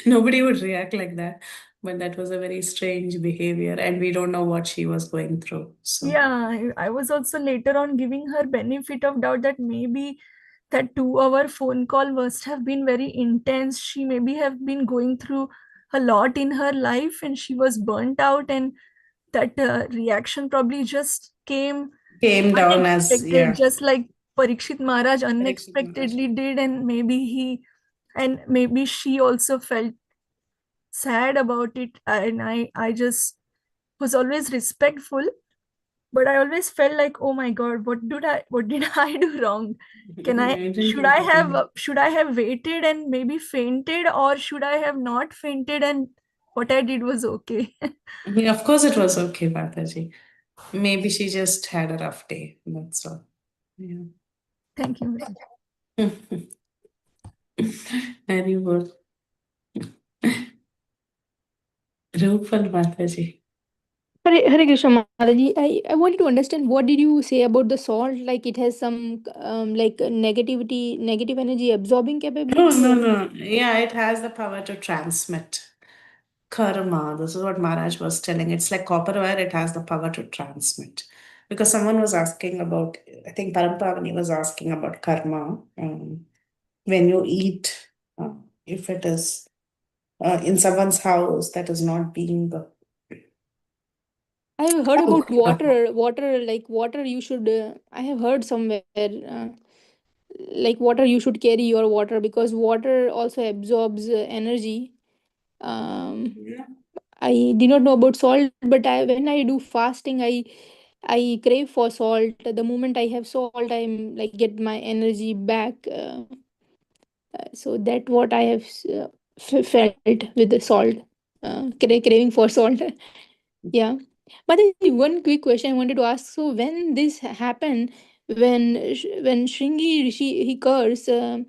Nobody would react like that. But that was a very strange behavior, and we don't know what she was going through. So, Yeah, I was also later on giving her benefit of doubt that maybe that 2 hour phone call must have been very intense. She maybe have been going through a lot in her life and she was burnt out, and that reaction probably just came came down as, unexpected, yeah, just like Parikshit Maharaj Parikshit Maharaj. unexpectedly did, and maybe she also felt sad about it, and I just was always respectful, but I always felt like, oh my god, what did I do wrong? Can I I didn't should do I have anything. waited and maybe fainted, or should I have not fainted and what I did was okay? Yeah, of course, it was okay, Mataji. Maybe she just had a rough day. That's all. Yeah. Thank you. Very good. Rupal Mataji. Hare Krishna Mataji, I wanted to understand what did you say about the salt? Like it has some like negative energy absorbing No, capability, no, or no. Yeah, it has the power to transmit karma. This is what Maharaj was telling. It's like copper wire, it has the power to transmit. Because someone was asking about, I think Parampavani was asking about karma. When you eat, if it is in someone's house that is not being I have heard about cooked. water like water you should. I have heard somewhere. Like water you should carry your water because water also absorbs energy. um Yeah. I did not know about salt, but when I do fasting, I crave for salt. The moment I have salt, I'm like get my energy back. So that what I have felt with the salt, craving for salt. Yeah. But then one quick question I wanted to ask. So when this happened, when Shringi Rishi he cursed, then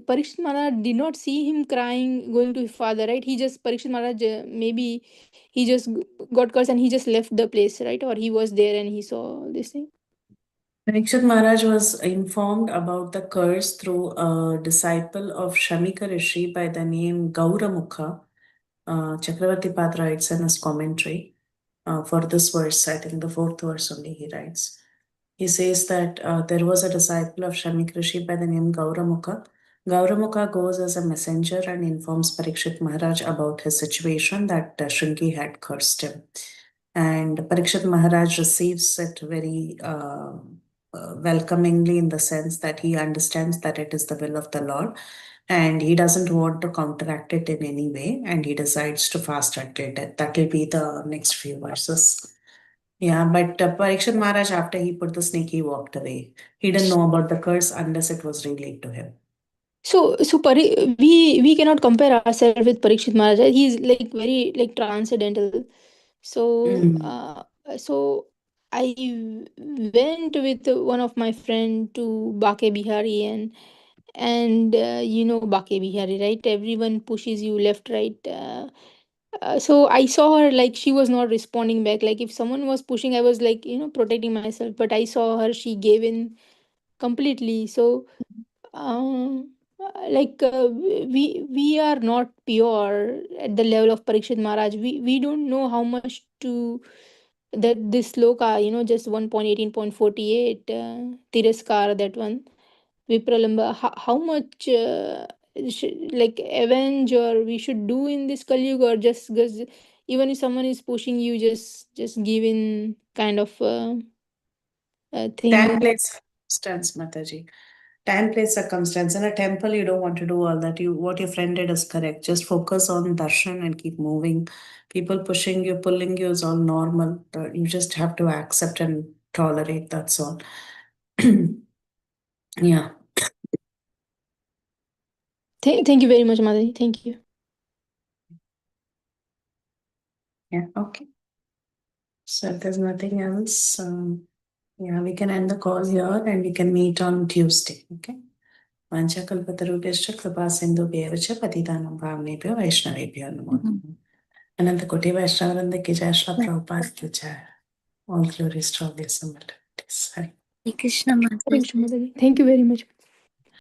Parikshit Maharaj did not see him crying, going to his father, right? He just Parikshit Maharaj maybe he just got cursed and he just left the place, right? Or he was there and he saw this thing. Parikshit Maharaj was informed about the curse through a disciple of Shamika Rishi by the name Gauramukha. Chakravarti Pad writes in his commentary for this verse, I think the fourth verse only he writes. He says that there was a disciple of Shamik Rishi by the name Gauramukha. Gauramukha goes as a messenger and informs Parikshit Maharaj about his situation that Shringi had cursed him. And Parikshit Maharaj receives it very welcomingly in the sense that he understands that it is the will of the Lord and he doesn't want to counteract it in any way and he decides to fast until death. That will be the next few verses. Yeah, but Parikshit Maharaj, after he put the snake, he walked away. He didn't know about the curse unless it was relayed to him. We cannot compare ourselves with Parikshit Maharaj. He's like very like transcendental. So Mm. so I went with one of my friend to Bake Bihari, and you know Bake Bihari, right? Everyone pushes you left, right. So I saw her like she was not responding back. Like if someone was pushing, I was like protecting myself. But I saw her; she gave in completely. So we are not pure at the level of Parikshit Maharaj. We don't know how much to that this sloka, just 1.18.48 Tiraskar, that one Vipralamba, how much like avenge or we should do in this Kali Yuga, or just because even if someone is pushing you, just give in kind of That thing. makes sense, Mataji. time, place, circumstance. In a temple, you don't want to do all that. What your friend did is correct. Just focus on darshan and keep moving. People pushing you, pulling you is all normal. You just have to accept and tolerate. That's all. Yeah. Thank you very much, Mataji. Thank you. Yeah. Okay. So if there's nothing else, yeah, we can end the call here and we can meet on Tuesday. Okay. Vanchakalpatarubhyascha kripa sindhubhyev cha patitanam pavanebhyo vaishnavebhyo namo namaः. Anantakoti Vaishnavavrinda ki jai, Srila Prabhupada ki jai. All glories to all the assembled. Hare Krishna Mataji. Thank you very much.